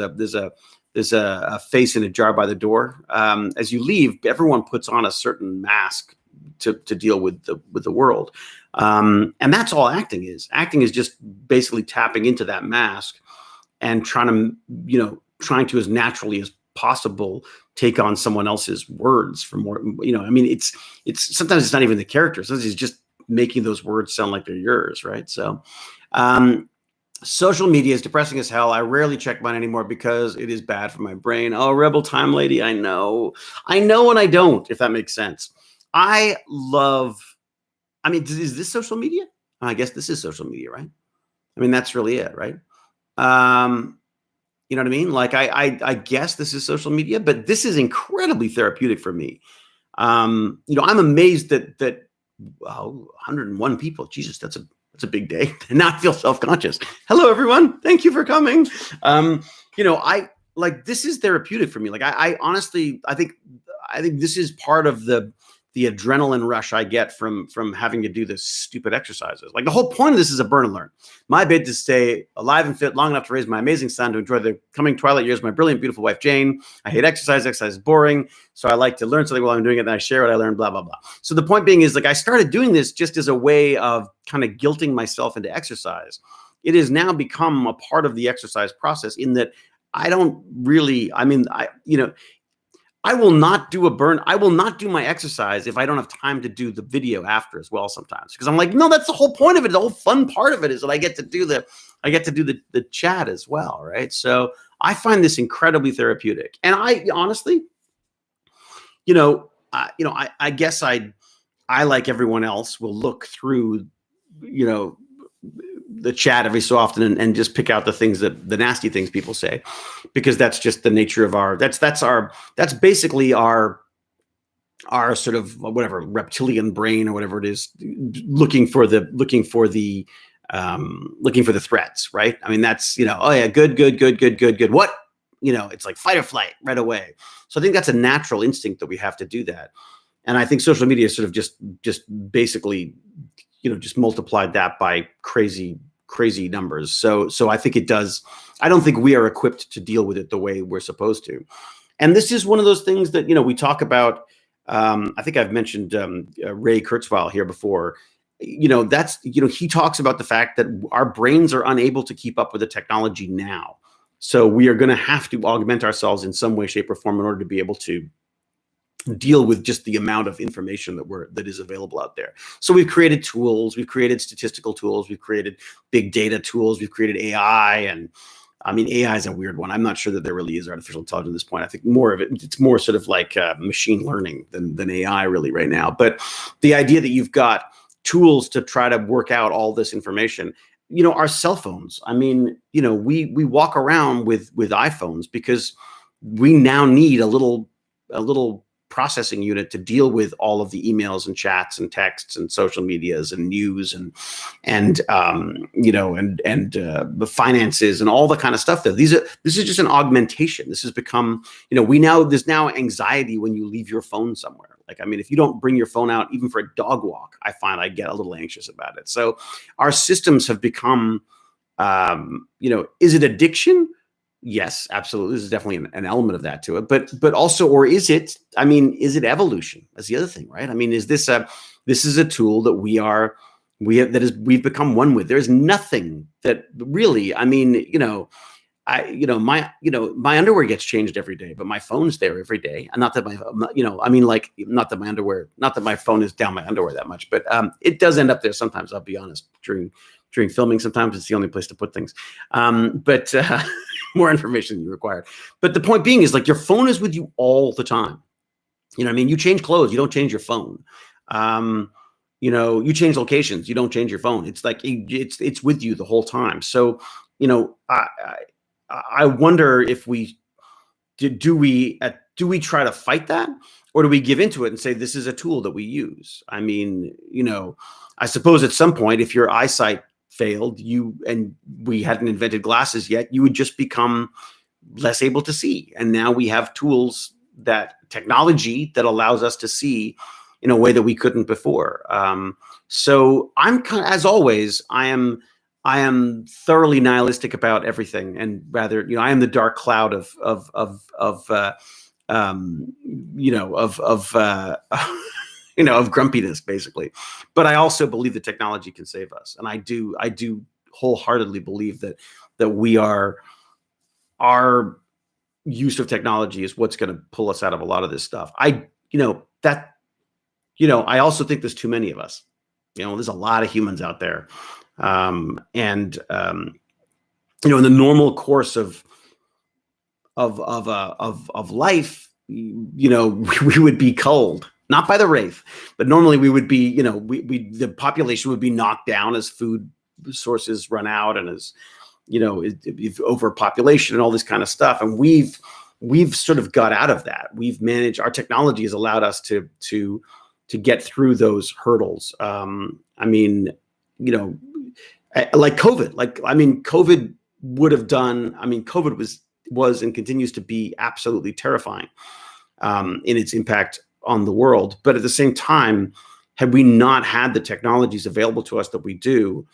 a face in a jar by the door. As you leave, everyone puts on a certain mask to deal with the world. And that's all acting is. Acting is just basically tapping into that mask and trying to as naturally as possible take on someone else's words for more. I mean, it's sometimes it's not even the characters. Sometimes it's just making those words sound like they're yours, right? So, social media is depressing as hell. I rarely check mine anymore because it is bad for my brain. Oh, Rebel Time Lady, I know, and I don't. If that makes sense. I mean, is this social media? I guess this is social media, right? I mean, that's really it, right? You know what I mean? Like, I guess this is social media, but this is incredibly therapeutic for me. I'm amazed that 101 people. Jesus, that's a big day. And now I feel self-conscious. Hello, everyone. Thank you for coming. I like, this is therapeutic for me. Like, I honestly, I think this is part of the the adrenaline rush I get from having to do this stupid exercises. Like the whole point of this is a burn and learn. My bid to stay alive and fit long enough to raise my amazing son, to enjoy the coming twilight years, my brilliant, beautiful wife, Jane. I hate exercise. Exercise is boring. So I like to learn something while I'm doing it. Then I share what I learned, blah, blah, blah. So the point being is, like, I started doing this just as a way of kind of guilting myself into exercise. It has now become a part of the exercise process, in that I don't really, I will not do my exercise if I don't have time to do the video after as well sometimes. Because I'm like, no, that's the whole point of it. The whole fun part of it is that I get to do the chat as well, right? So I find this incredibly therapeutic. And I honestly, I guess I like everyone else will look through, the chat every so often and just pick out the nasty things people say, because that's just the nature of that's basically our sort of whatever reptilian brain or whatever it is, looking for the threats, right? I mean, that's, oh yeah, good. What? It's like fight or flight right away. So I think that's a natural instinct that we have to do that. And I think social media sort of just basically, just multiplied that by crazy numbers. So I think it does. I don't think we are equipped to deal with it the way we're supposed to. And this is one of those things that, we talk about. I think I've mentioned Ray Kurzweil here before. He talks about the fact that our brains are unable to keep up with the technology now. So we are going to have to augment ourselves in some way, shape, or form in order to be able to deal with just the amount of information that is available out there. So we've created tools, we've created statistical tools, we've created big data tools, we've created AI. And I mean, AI is a weird one. I'm not sure that there really is artificial intelligence at this point. I think more of it's more sort of like machine learning than AI really right now. But the idea that you've got tools to try to work out all this information, our cell phones. I mean, we walk around with iPhones because we now need a little processing unit to deal with all of the emails and chats and texts and social medias and news and the finances and all the kind of stuff there. This is just an augmentation. This has become, there's now anxiety when you leave your phone somewhere. Like, I mean, if you don't bring your phone out even for a dog walk, I find I get a little anxious about it. So our systems have become, is it addiction? Yes, absolutely. There's definitely an element of that to it, but also, or is it evolution? That's the other thing, right? I mean, this is a tool that we've become one with. There's nothing that really, I mean, my underwear gets changed every day, but my phone's there every day. And not that my phone is down my underwear that much, but it does end up there sometimes. I'll be honest, during filming, sometimes it's the only place to put things. But more information than you require. But the point being is, like, your phone is with you all the time. I mean, you change clothes, you don't change your phone. You change locations, you don't change your phone. It's like it's with you the whole time. So, I wonder if do we try to fight that, or do we give into it and say this is a tool that we use? I mean, I suppose at some point, if your eyesight failed, and we hadn't invented glasses yet, you would just become less able to see. And now we have technology that allows us to see in a way that we couldn't before. So I'm as always, I am thoroughly nihilistic about everything, and rather, I am the dark cloud of grumpiness, basically. But I also believe that technology can save us, and I do wholeheartedly believe that our use of technology is what's going to pull us out of a lot of this stuff. I also think there's too many of us. There's a lot of humans out there. In the normal course of life, we would be culled, not by the Wraith, but normally we would be, the population would be knocked down as food sources run out, and as, if overpopulation and all this kind of stuff. And we've sort of got out of that. We've managed, our technology has allowed us to get through those hurdles. I mean, like COVID, COVID would have done, COVID was and continues to be absolutely terrifying in its impact on the world. But at the same time, had we not had the technologies available to us that we do,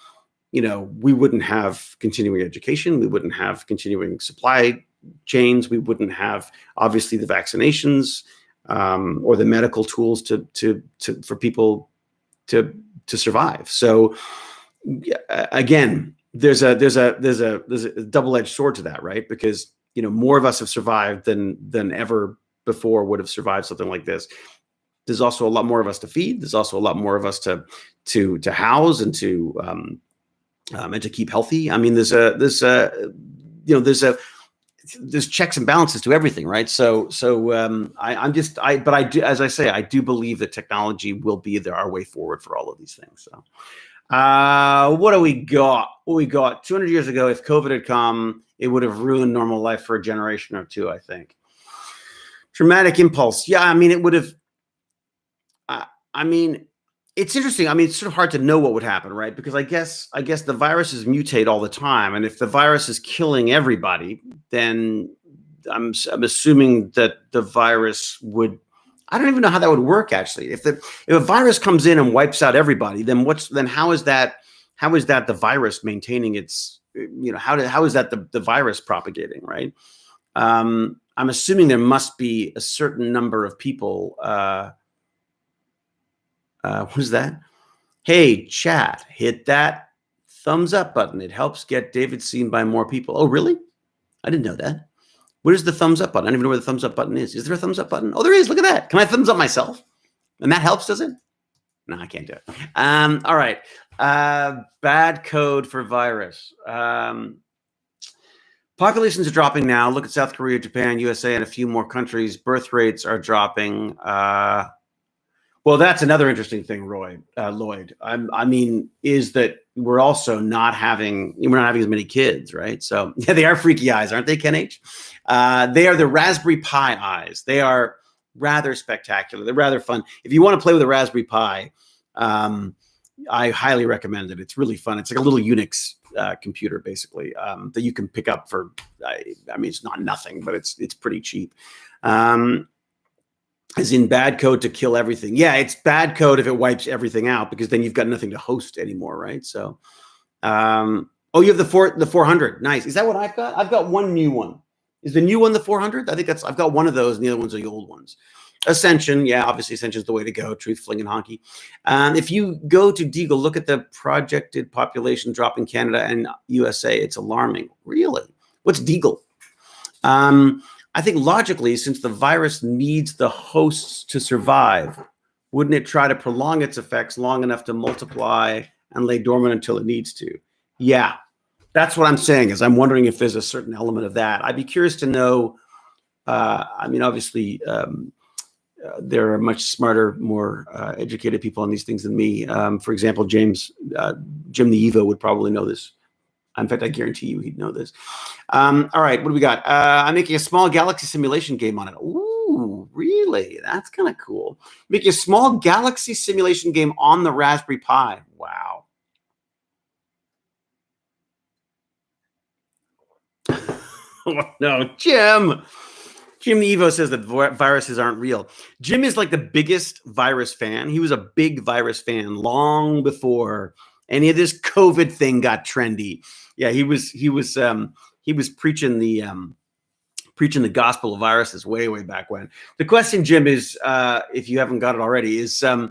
we wouldn't have continuing education. We wouldn't have continuing supply chains. We wouldn't have, obviously, the vaccinations or the medical tools for people to survive. So again, there's a double-edged sword to that, right? Because more of us have survived than ever before would have survived something like this. There's also a lot more of us to feed. There's also a lot more of us to house and to keep healthy. I mean, there's checks and balances to everything, right? So I do, as I say, I do believe that technology will be our way forward for all of these things. So, what do we got? 200 years ago, if COVID had come, it would have ruined normal life for a generation or two, I think. Traumatic impulse. Yeah, I mean, it would have. It's interesting. I mean, it's sort of hard to know what would happen, right? Because I guess the viruses mutate all the time, and if the virus is killing everybody, then I'm assuming that the virus would. I don't even know how that would work, actually. If a virus comes in and wipes out everybody, then how is that the virus maintaining its, how is that the virus propagating, right? I'm assuming there must be a certain number of people. What is that? Hey, chat, hit that thumbs up button. It helps get David seen by more people. Oh, really? I didn't know that. Where's the thumbs up button? I don't even know where the thumbs up button is. Is there a thumbs up button? Oh, there is. Look at that. Can I thumbs up myself? And that helps, does it? No, I can't do it. All right. Bad code for virus. Populations are dropping now. Look at South Korea, Japan, USA, and a few more countries. Birth rates are dropping. Well, that's another interesting thing, Lloyd. I mean, is that we're also not having as many kids, right? So yeah, they are freaky eyes, aren't they, Ken H? They are the Raspberry Pi eyes. They are rather spectacular. They're rather fun. If you want to play with a Raspberry Pi, I highly recommend it. It's really fun. It's like a little Unix computer, basically, that you can pick up for. I mean, it's not nothing, but it's pretty cheap. As in bad code to kill everything. Yeah, it's bad code if it wipes everything out, because then you've got nothing to host anymore, right? So, you have the 400. Nice. Is that what I've got? I've got one new one. Is the new one the 400? I think I've got one of those, and the other ones are the old ones. Ascension, yeah, obviously Ascension is the way to go. Truth, Fling, and Honky. If you go to Deagle, look at the projected population drop in Canada and USA. It's alarming. Really? What's Deagle? I think logically, since the virus needs the hosts to survive, wouldn't it try to prolong its effects long enough to multiply and lay dormant until it needs to? Yeah, that's what I'm saying. Is I'm wondering if there's a certain element of that. I'd be curious to know. I mean, obviously, there are much smarter, more educated people on these things than me. For example, Jim the Evo would probably know this. In fact, I guarantee you he'd know this. All right, what do we got? I'm making a small galaxy simulation game on it. Ooh, really? That's kind of cool. Making a small galaxy simulation game on the Raspberry Pi. Wow. Oh, no, Jim the Evo says that viruses aren't real. Jim is like the biggest virus fan. He was a big virus fan long before any of this COVID thing got trendy. Yeah, he was preaching the gospel of viruses way back when. The question, Jim, is if you haven't got it already, is I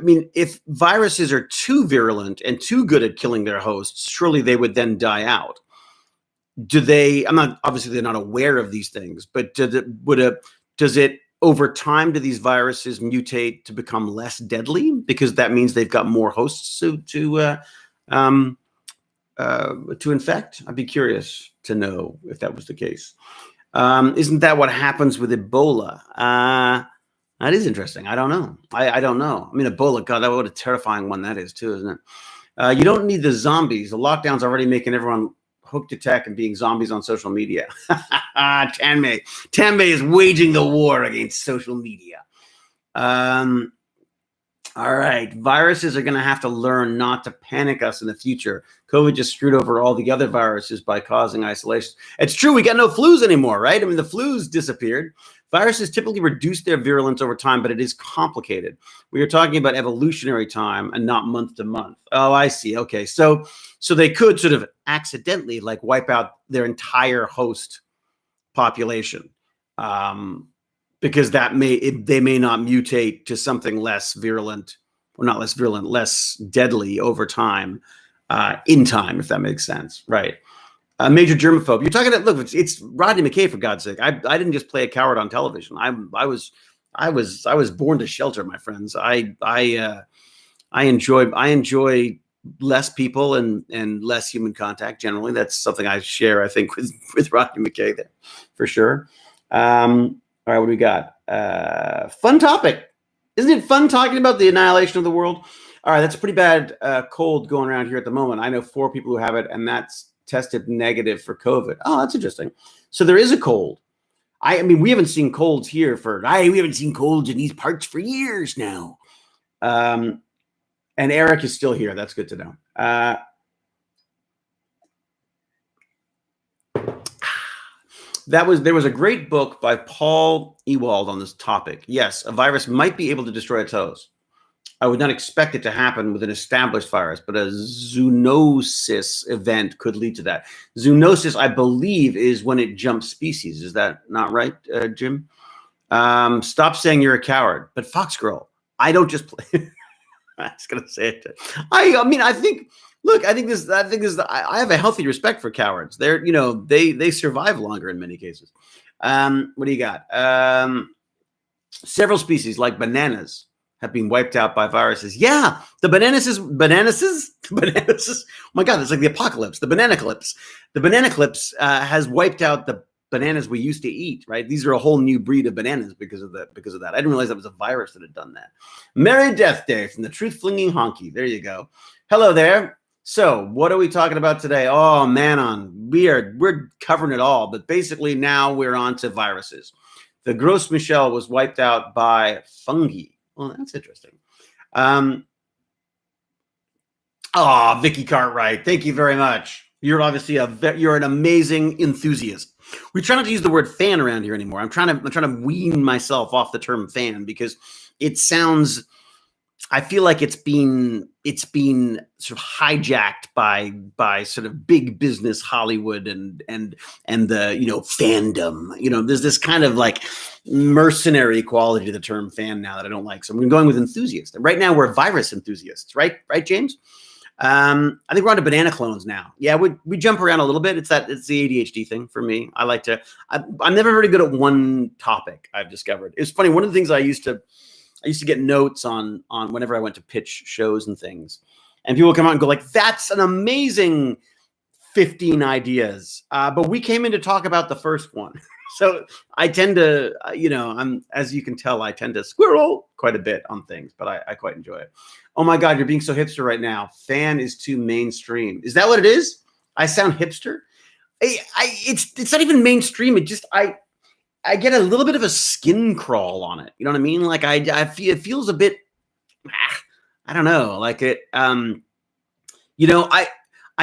mean, if viruses are too virulent and too good at killing their hosts, surely they would then die out. Obviously they're not aware of these things, but does it over time, do these viruses mutate to become less deadly because that means they've got more hosts to infect? I'd be curious to know if that was the case. Isn't that what happens with Ebola? That is interesting. I don't know. I don't know. I mean, Ebola, God, what a terrifying one that is too, isn't it? You don't need the zombies. The lockdown's already making everyone hooked to tech and being zombies on social media. Tanmay is waging the war against social media. All right. Viruses are going to have to learn not to panic us in the future. COVID just screwed over all the other viruses by causing isolation. It's true. We got no flus anymore, right? I mean, the flus disappeared. Viruses typically reduce their virulence over time, but it is complicated. We are talking about evolutionary time and not month to month. Oh, I see. Okay. So they could sort of accidentally like wipe out their entire host population. Because they may not mutate to something less virulent, or not less virulent, less deadly over time, in time, if that makes sense, right? Major germaphobe. You're talking about, look, it's Rodney McKay, for God's sake. I didn't just play a coward on television. I was born to shelter, my friends. I enjoy less people and less human contact generally. That's something I share, I think, with Rodney McKay there, for sure. All right, what do we got? Fun topic. Isn't it fun talking about the annihilation of the world? All right, that's a pretty bad cold going around here at the moment. I know 4 people who have it, and that's tested negative for COVID. Oh, that's interesting. So there is a cold. I mean, we haven't seen colds here we haven't seen colds in these parts for years now. And Eric is still here. That's good to know. There was a great book by Paul Ewald on this topic. Yes, a virus might be able to destroy its host. I would not expect it to happen with an established virus, but a zoonosis event could lead to that. Zoonosis, I believe, is when it jumps species. Is that not right, Jim? Stop saying you're a coward. But Fox Girl, I don't just play. I was going to say it. I mean, I think. Look, I think I have a healthy respect for cowards. They survive longer in many cases. What do you got? Several species like bananas have been wiped out by viruses. Yeah, the bananas. Oh my God, it's like the apocalypse. The bananacalypse has wiped out the bananas we used to eat. Right? These are a whole new breed of bananas because of that. I didn't realize that was a virus that had done that. Merry Death Day from the Truth Flinging Honky. There you go. Hello there. So what are we talking about today? Oh, man, we're covering it all, but basically now we're on to viruses. The Gros Michel was wiped out by fungi. Well, that's interesting. Vicky Cartwright, thank you very much. You're obviously you're an amazing enthusiast. We try not to use the word fan around here anymore. I'm trying to wean myself off the term fan because it sounds. I feel like it's been sort of hijacked by sort of big business Hollywood and the fandom. There's this kind of like mercenary quality to the term fan now that I don't like. So I'm going with enthusiast. And right now we're virus enthusiasts, right, James? I think we're on to banana clones now. Yeah, we jump around a little bit. It's the ADHD thing for me. I'm never very good at one topic. I've discovered. It's funny. One of the things I used to get notes on whenever I went to pitch shows and things, and people would come out and go like, "That's an amazing 15 ideas," but we came in to talk about the first one. So I tend to, as you can tell, I tend to squirrel quite a bit on things, but I quite enjoy it. Oh my God, you're being so hipster right now. Fan is too mainstream. Is that what it is? I sound hipster. It's not even mainstream. It just I get a little bit of a skin crawl on it. You know what I mean? Like I feel it feels a bit, I don't know, like it, I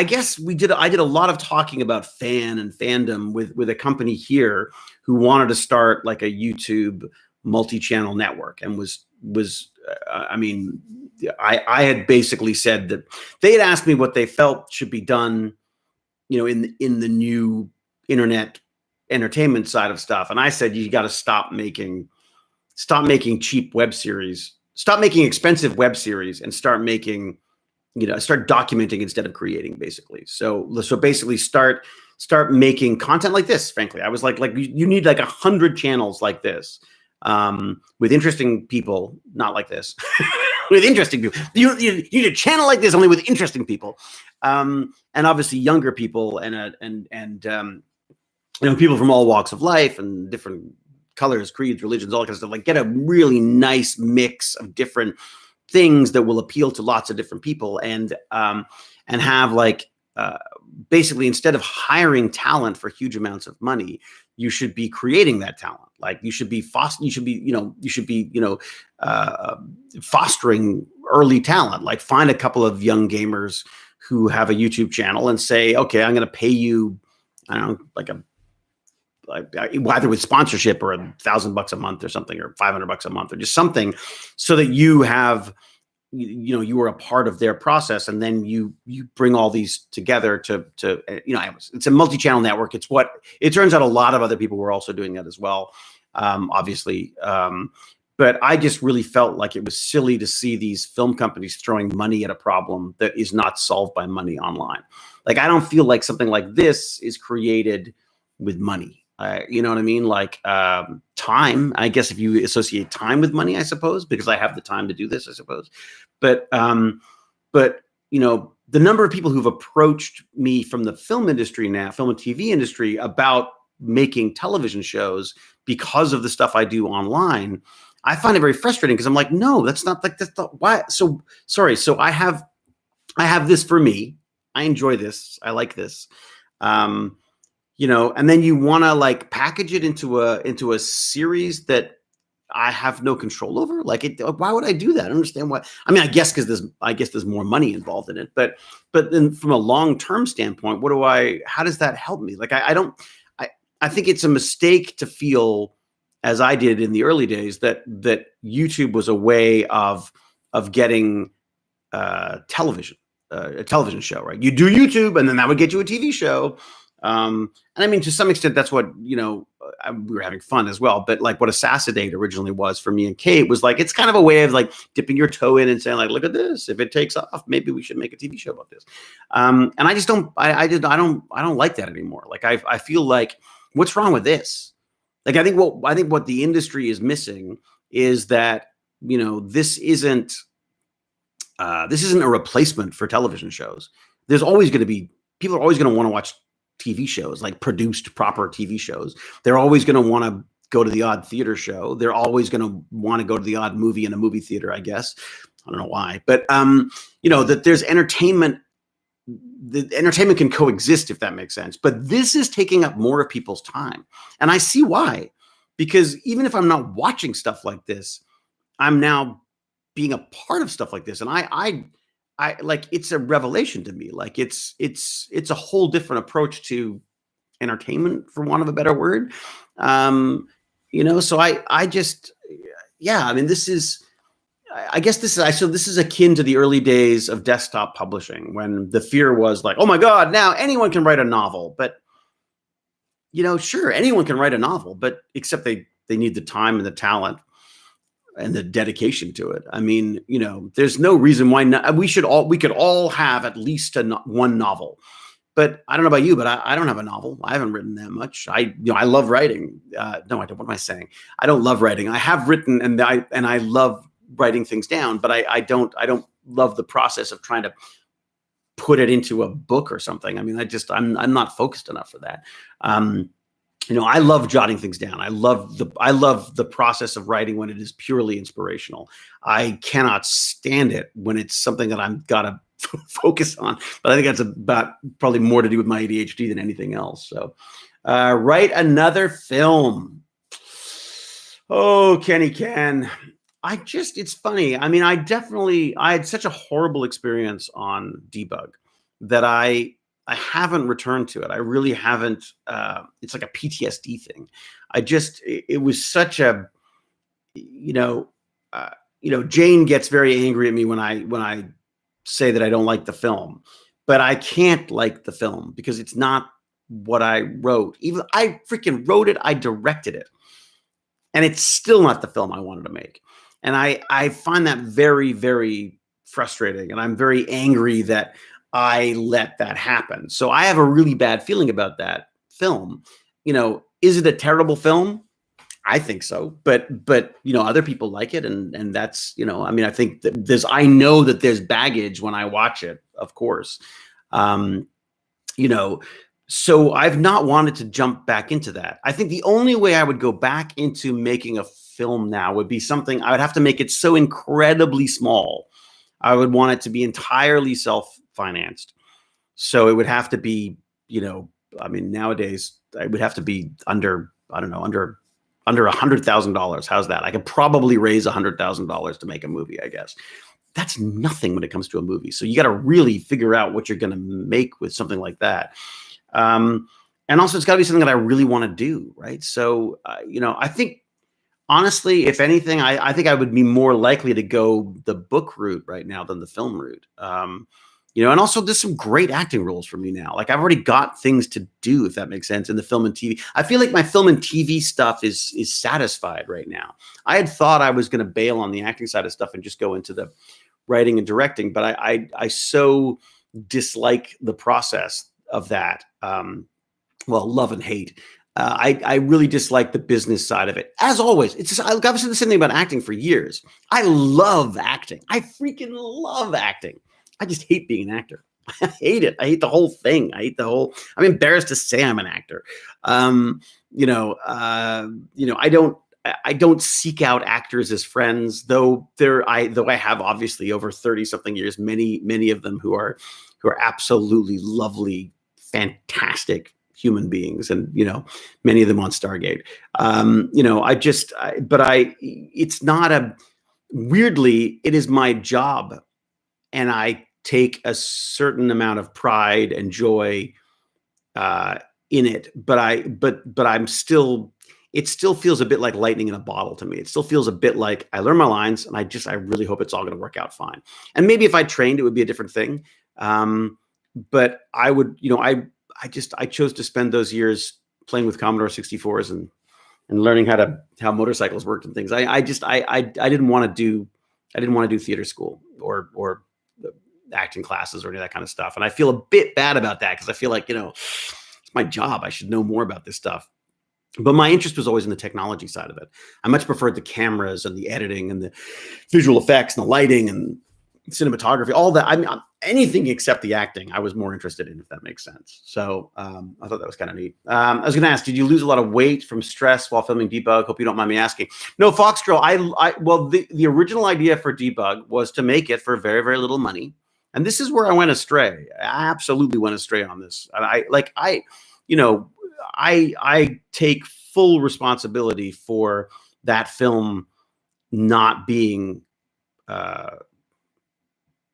guess I did a lot of talking about fan and fandom with a company here who wanted to start like a YouTube multi-channel network and I had basically said that they had asked me what they felt should be done, in the new internet entertainment side of stuff. And I said, you got to stop making cheap web series, stop making expensive web series and start documenting instead of creating, basically. So basically start making content like this. Frankly, I was like you need like 100 channels like this, with interesting people, not like this, with interesting people. You need a channel like this only with interesting people, and obviously younger people and people from all walks of life and different colors, creeds, religions, all that kind of stuff. Like get a really nice mix of different things that will appeal to lots of different people, and have like uh, basically, instead of hiring talent for huge amounts of money, you should be creating that talent. Like you should be uh, fostering early talent. Like find a couple of young gamers who have a YouTube channel and say, okay, I'm going to pay you, I don't know, like either with sponsorship or $1,000 a month or something, or $500 a month, or just something, so that you have, you are a part of their process, and then you bring all these together to it's a multi-channel network. It's what it turns out a lot of other people were also doing that as well, obviously. But I just really felt like it was silly to see these film companies throwing money at a problem that is not solved by money online. Like I don't feel like something like this is created with money. You know what I mean? Like time, I guess if you associate time with money, I suppose, because I have the time to do this, I suppose. But the number of people who've approached me from the film industry now, film and TV industry, about making television shows because of the stuff I do online, I find it very frustrating, because I'm like, no, that's not why. So sorry. So I have this for me. I enjoy this. I like this. And then you want to like package it into a series that I have no control over. Like, why would I do that? I don't understand why. I mean, I guess there's more money involved in it, but then from a long-term standpoint, how does that help me? Like, I think it's a mistake to feel, as I did in the early days, that YouTube was a way of getting television, a television show, right? You do YouTube, and then that would get you a TV show. And I mean, to some extent, that's what, we were having fun as well. But like what Assassinate originally was for me and Kate was like, it's kind of a way of like dipping your toe in and saying like, look at this. If it takes off, maybe we should make a TV show about this. And I just don't, I don't like that anymore. Like I feel like, what's wrong with this? Like, I think what the industry is missing is that, this isn't a replacement for television shows. There's always going to be, people are always going to want to watch TV shows, like produced proper TV shows. They're always going to want to go to the odd theater show. They're always going to want to go to the odd movie in a movie theater, I guess. I don't know why, but that there's entertainment. The entertainment can coexist, if that makes sense. But this is taking up more of people's time, and I see why. Because even if I'm not watching stuff like this, I'm now being a part of stuff like this, and I like, it's a revelation to me. Like it's a whole different approach to entertainment, for want of a better word. So I just, yeah, I mean, this is akin to the early days of desktop publishing, when the fear was like, oh my God, now anyone can write a novel. But, sure, anyone can write a novel, but except they need the time and the talent and the dedication to it. I mean, there's no reason why not. We could all have at least one novel. But I don't know about you, but I don't have a novel. I haven't written that much. I love writing. No, I don't. What am I saying? I don't love writing. I have written, and I love writing things down, but I don't love the process of trying to put it into a book or something. I mean, I'm not focused enough for that. I love jotting things down. I love the process of writing when it is purely inspirational. I cannot stand it when it's something that I'm gotta focus on. But I think that's about probably more to do with my ADHD than anything else. So, write another film. Oh, Kenny Ken. It's funny. I mean, I had such a horrible experience on Debug that I haven't returned to it. I really haven't. It's like a PTSD thing. It was such a, Jane gets very angry at me when I say that I don't like the film, but I can't like the film because it's not what I wrote. Even I freaking wrote it, I directed it, and it's still not the film I wanted to make. And I find that very, very frustrating, and I'm very angry that I let that happen. So I have a really bad feeling about that film. Is it a terrible film? I think so, but other people like it, and that's, I mean, I think that I know that there's baggage when I watch it, of course. So I've not wanted to jump back into that. I think the only way I would go back into making a film now would be something I would have to make it so incredibly small. I would want it to be entirely self-financed, So it would have to be, I mean, nowadays it would have to be under, I don't know, under $100,000. How's that? I could probably raise $100,000 to make a movie, I guess. That's nothing when it comes to a movie. So you got to really figure out what you're going to make with something like that. And also, it's got to be something that I really want to do, right? So, I think, honestly, if anything, I think I would be more likely to go the book route right now than the film route. And also there's some great acting roles for me now. Like, I've already got things to do, if that makes sense, in the film and TV. I feel like my film and TV stuff is satisfied right now. I had thought I was going to bail on the acting side of stuff and just go into the writing and directing, but I so dislike the process of that. Well, love and hate. I really dislike the business side of it. As always, it's just, I've said the same thing about acting for years. I love acting. I freaking love acting. I just hate being an actor. I hate it. I hate the whole thing. I'm embarrassed to say I'm an actor. I don't seek out actors as friends, though I have obviously over 30 something years, many of them who are absolutely lovely, fantastic human beings, and many of them on Stargate. It's not weirdly, it is my job, and I take a certain amount of pride and joy in it, but I'm still, it still feels a bit like lightning in a bottle to me. It still feels a bit like I learn my lines, and I really hope it's all going to work out fine. And maybe if I trained, it would be a different thing. But I would, I chose to spend those years playing with Commodore 64s and learning how motorcycles worked and things. I didn't want to do theater school or acting classes or any of that kind of stuff. And I feel a bit bad about that, because I feel like, it's my job. I should know more about this stuff. But my interest was always in the technology side of it. I much preferred the cameras and the editing and the visual effects and the lighting and cinematography, all that. I mean, anything except the acting, I was more interested in, if that makes sense. So I thought that was kind of neat. I was going to ask, did you lose a lot of weight from stress while filming Debug? Hope you don't mind me asking. No, Foxdrill. Well, the original idea for Debug was to make it for very, very little money. And this is where I went astray. I absolutely went astray on this. And I take full responsibility for that film not being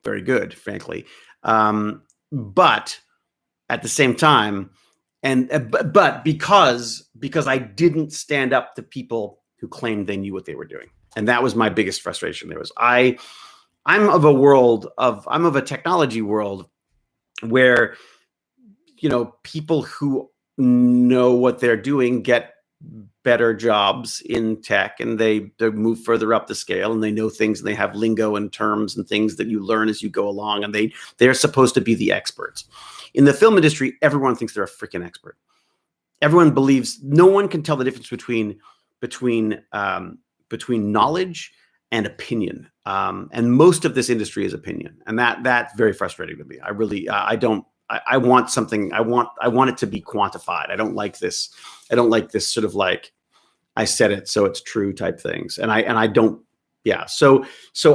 very good, frankly. But at the same time, but because I didn't stand up to people who claimed they knew what they were doing. And that was my biggest frustration. I'm of a technology world where, people who know what they're doing get better jobs in tech, and they move further up the scale, and they know things, and they have lingo and terms and things that you learn as you go along, and they're supposed to be the experts. In the film industry, everyone thinks they're a freaking expert. Everyone believes, no one can tell the difference between knowledge and opinion. And most of this industry is opinion, and that's very frustrating to me. I really, I want something. I want it to be quantified. I don't like this sort of like, I said it, so it's true type things. And I don't, yeah. So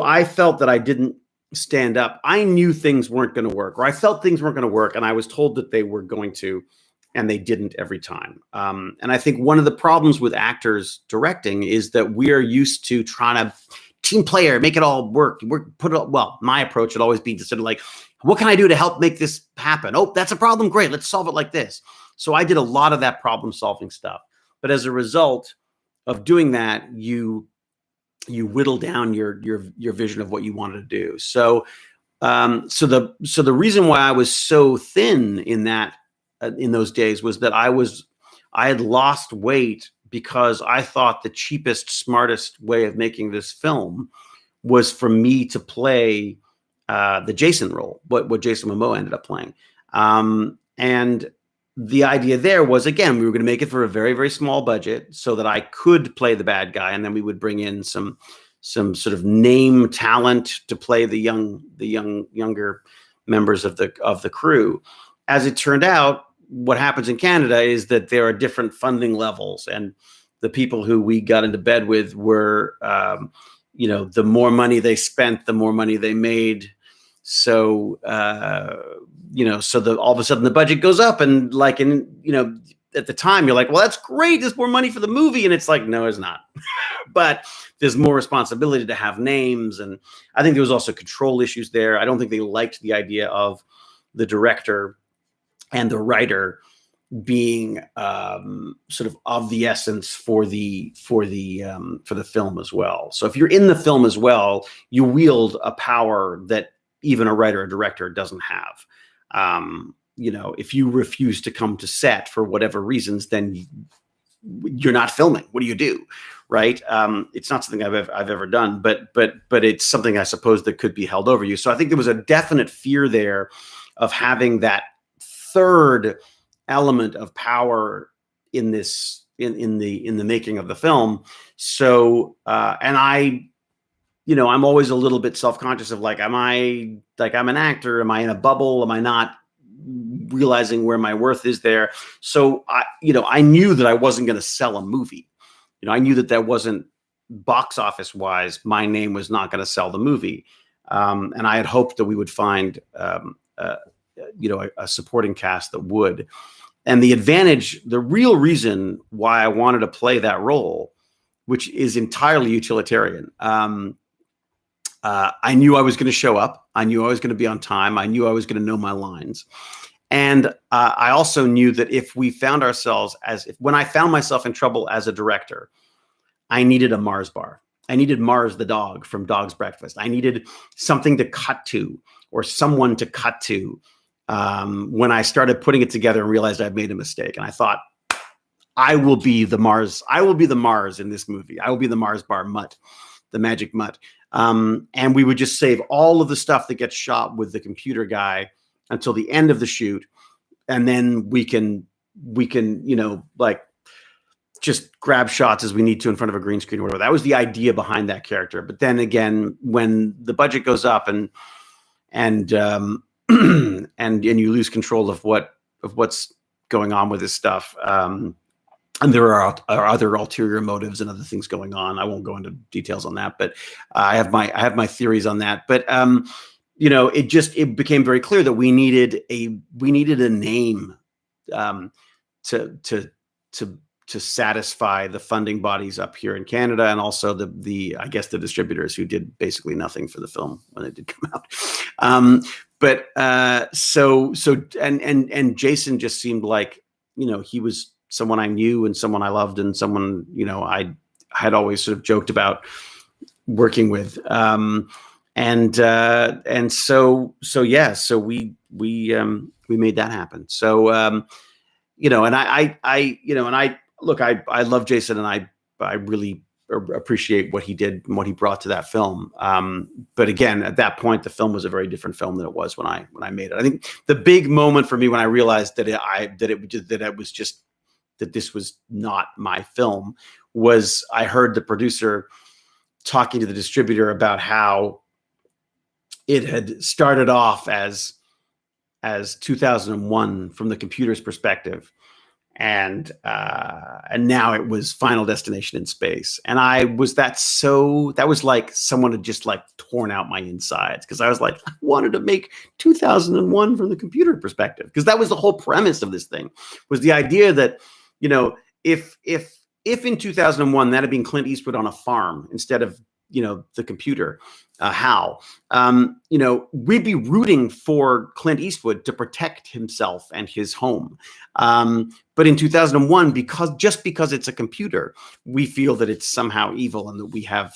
I felt that I didn't stand up. I knew things weren't going to work, or I felt things weren't going to work, and I was told that they were going to, and they didn't every time. And I think one of the problems with actors directing is that we are used to trying to team player, make it all work. Well, my approach would always be to sort of like, what can I do to help make this happen? Oh, that's a problem. Great. Let's solve it like this. So I did a lot of that problem solving stuff. But as a result of doing that, you whittle down your vision of what you wanted to do. So the reason why I was so thin in those days was that I had lost weight because I thought the cheapest, smartest way of making this film was for me to play the Jason role, what Jason Momoa ended up playing. And the idea there was, again, we were going to make it for a very, very small budget so that I could play the bad guy, and then we would bring in some sort of name talent to play the younger members of the crew. As it turned out, what happens in Canada is that there are different funding levels, and the people who we got into bed with were, the more money they spent, the more money they made. So so all of a sudden the budget goes up, and like at the time you're like, well, that's great, there's more money for the movie, and it's like, no, it's not. But there's more responsibility to have names, and I think there was also control issues there. I don't think they liked the idea of the director and the writer being sort of the essence for the film as well. So if you're in the film as well, you wield a power that even a writer or director doesn't have. If you refuse to come to set for whatever reasons, then you're not filming. What do you do? Right. It's not something I've ever done, but it's something I suppose that could be held over you. So I think there was a definite fear there of having that third element of power in this, in the making of the film. So and I'm always a little bit self-conscious of like, I'm an actor? Am I in a bubble? Am I not realizing where my worth is there? So I knew that I wasn't going to sell a movie. I knew that wasn't, box office wise, my name was not going to sell the movie. And I had hoped that we would find, a supporting cast that would. And the real reason why I wanted to play that role, which is entirely utilitarian. I knew I was going to show up. I knew I was going to be on time. I knew I was going to know my lines. And I also knew that if we found ourselves when I found myself in trouble as a director, I needed a Mars bar. I needed Mars the dog from Dog's Breakfast. I needed something to cut to, or someone to cut to, when I started putting it together and realized I'd made a mistake. And I thought, I will be the Mars. I will be the Mars in this movie. I will be the Mars bar mutt, the magic mutt. And we would just save all of the stuff that gets shot with the computer guy until the end of the shoot. And then we can, just grab shots as we need to in front of a green screen or whatever. That was the idea behind that character. But then again, when the budget goes up and you lose control of what's going on with this stuff, and there are other ulterior motives and other things going on. I won't go into details on that, but I have my theories on that. But it became very clear that we needed a name to satisfy the funding bodies up here in Canada, and also the distributors who did basically nothing for the film when it did come out. Jason just seemed like, he was someone I knew and someone I loved and someone, I had always sort of joked about working with. So we made that happen. So, I love Jason, and I really appreciate what he did and what he brought to that film. But again, at that point, the film was a very different film than it was when I made it. I think the big moment for me when I realized that this was not my film was I heard the producer talking to the distributor about how it had started off as 2001 from the computer's perspective, and now it was Final Destination in space. And that was like someone had just like torn out my insides, because I was like, I wanted to make 2001 from the computer perspective, because that was the whole premise of this thing, was the idea that, if in 2001 that had been Clint Eastwood on a farm instead of, the computer, Hal, we'd be rooting for Clint Eastwood to protect himself and his home. But in 2001, because it's a computer, we feel that it's somehow evil, and that we have,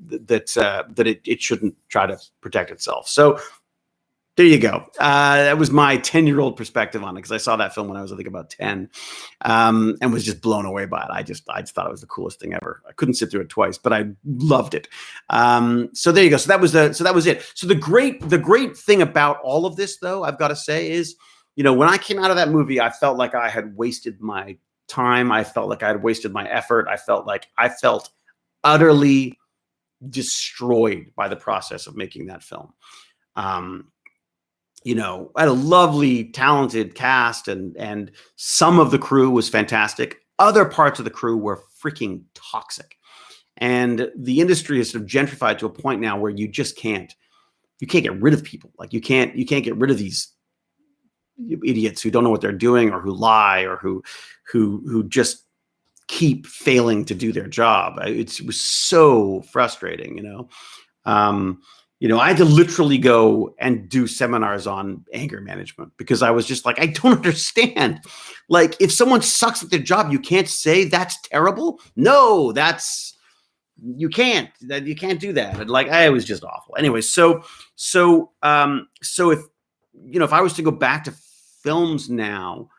that it shouldn't try to protect itself. So there you go. That was my 10-year-old perspective on it, because I saw that film when I was, I think, about 10, and was just blown away by it. I just thought it was the coolest thing ever. I couldn't sit through it twice, but I loved it. So there you go. So that was it. So the great thing about all of this, though, I've got to say, is, when I came out of that movie, I felt like I had wasted my time. I felt like I had wasted my effort. I felt utterly destroyed by the process of making that film. I had a lovely, talented cast, and some of the crew was fantastic. Other parts of the crew were freaking toxic. And the industry is sort of gentrified to a point now where you just can't you can't get rid of people. Like you can't get rid of these idiots who don't know what they're doing or who lie or who just keep failing to do their job. It was so frustrating, you know. I had to literally go and do seminars on anger management because I was just like, I don't understand. Like, if someone sucks at their job, you can't say that's terrible. No, you can't do that. And like, I was just awful. Anyway, so if I was to go back to films now,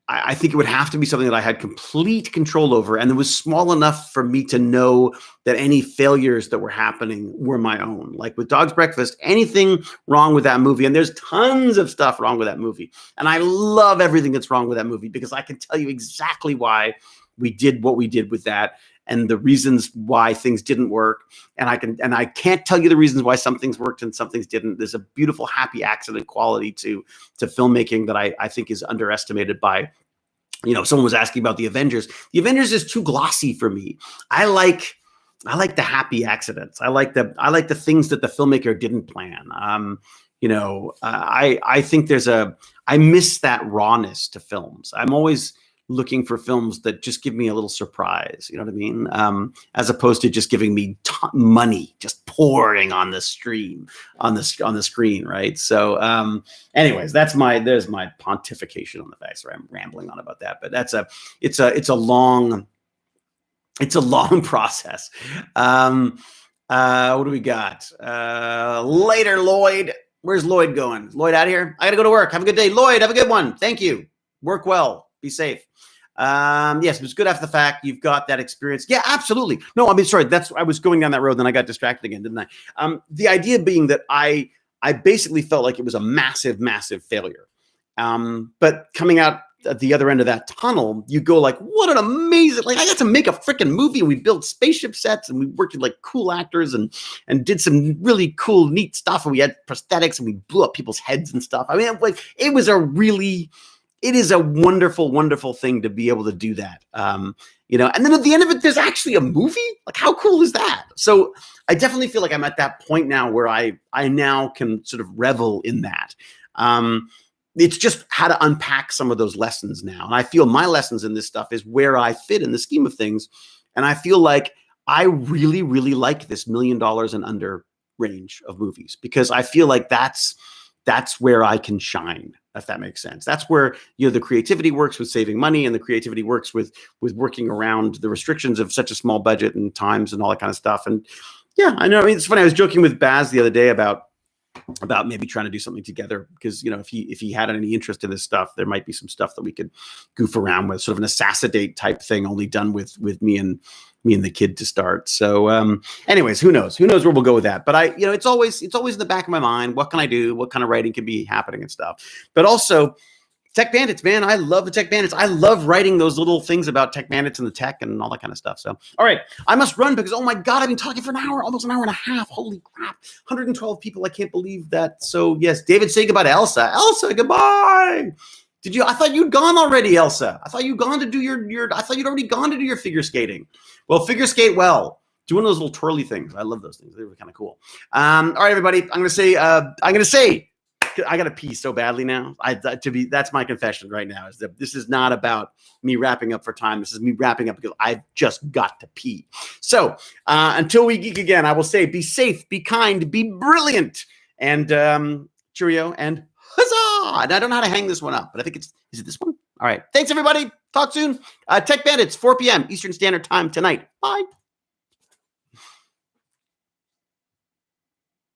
I think it would have to be something that I had complete control over, and it was small enough for me to know that any failures that were happening were my own. Like with Dog's Breakfast, anything wrong with that movie, and there's tons of stuff wrong with that movie, and I love everything that's wrong with that movie because I can tell you exactly why we did what we did with that and the reasons why things didn't work. And I can't tell you the reasons why some things worked and some things didn't. There's a beautiful happy accident quality to filmmaking that I think is underestimated by, someone was asking about the Avengers. The Avengers is too glossy for me. I like the happy accidents. I like the things that the filmmaker didn't plan. I think I miss that rawness to films. I'm always looking for films that just give me a little surprise, you know what I mean? As opposed to just giving me money just pouring on the stream, on the screen, right? So, anyways, there's my pontification on the fact. Sorry, I'm rambling on about that, but it's a long process. What do we got? Later, Lloyd. Where's Lloyd going? Lloyd out of here? I gotta go to work. Have a good day. Lloyd, have a good one. Thank you. Work well. Be safe. Yes, it was good after the fact. You've got that experience. Yeah, absolutely. No, I mean, sorry. I was going down that road, then I got distracted again, didn't I? The idea being that I basically felt like it was a massive, massive failure. But coming out at the other end of that tunnel, you go like, what an amazing, like I got to make a freaking movie. And we built spaceship sets and we worked with like cool actors and did some really cool, neat stuff. And we had prosthetics and we blew up people's heads and stuff. I mean, like it is a wonderful, wonderful thing to be able to do that. And then at the end of it, there's actually a movie. Like, how cool is that? So I definitely feel like I'm at that point now where I now can sort of revel in that. It's just how to unpack some of those lessons now. And I feel my lessons in this stuff is where I fit in the scheme of things. And I feel like I really, really like this $1 million and under range of movies because I feel like that's where I can shine, if that makes sense. That's where, the creativity works with saving money and the creativity works with working around the restrictions of such a small budget and times and all that kind of stuff. And yeah, I know. I mean, it's funny. I was joking with Baz the other day about maybe trying to do something together because, if he had any interest in this stuff, there might be some stuff that we could goof around with, sort of an Assassidate type thing, only done with me and the kid to start. So, anyways, who knows where we'll go with that. But it's always in the back of my mind. What can I do? What kind of writing can be happening and stuff? But also Tech Bandits, man. I love the Tech Bandits. I love writing those little things about Tech Bandits and the tech and all that kind of stuff. So, all right, I must run because, oh my God, I've been talking for an hour, almost an hour and a half. Holy crap. 112 people. I can't believe that. So yes, David, say goodbye to Elsa. Elsa, goodbye. I thought you'd gone already, Elsa. I thought you'd gone to do I thought you'd already gone to do your figure skating. Well, figure skate well. Do one of those little twirly things. I love those things. They were kind of cool. All right, everybody. I'm going to say, I got to pee so badly now. That's my confession right now, is that this is not about me wrapping up for time. This is me wrapping up because I've just got to pee. So until we geek again, I will say, be safe, be kind, be brilliant, and cheerio and huzzah. And I don't know how to hang this one up, but I think is it this one? All right. Thanks, everybody. Talk soon. Tech Bandits, 4 p.m. Eastern Standard Time tonight. Bye.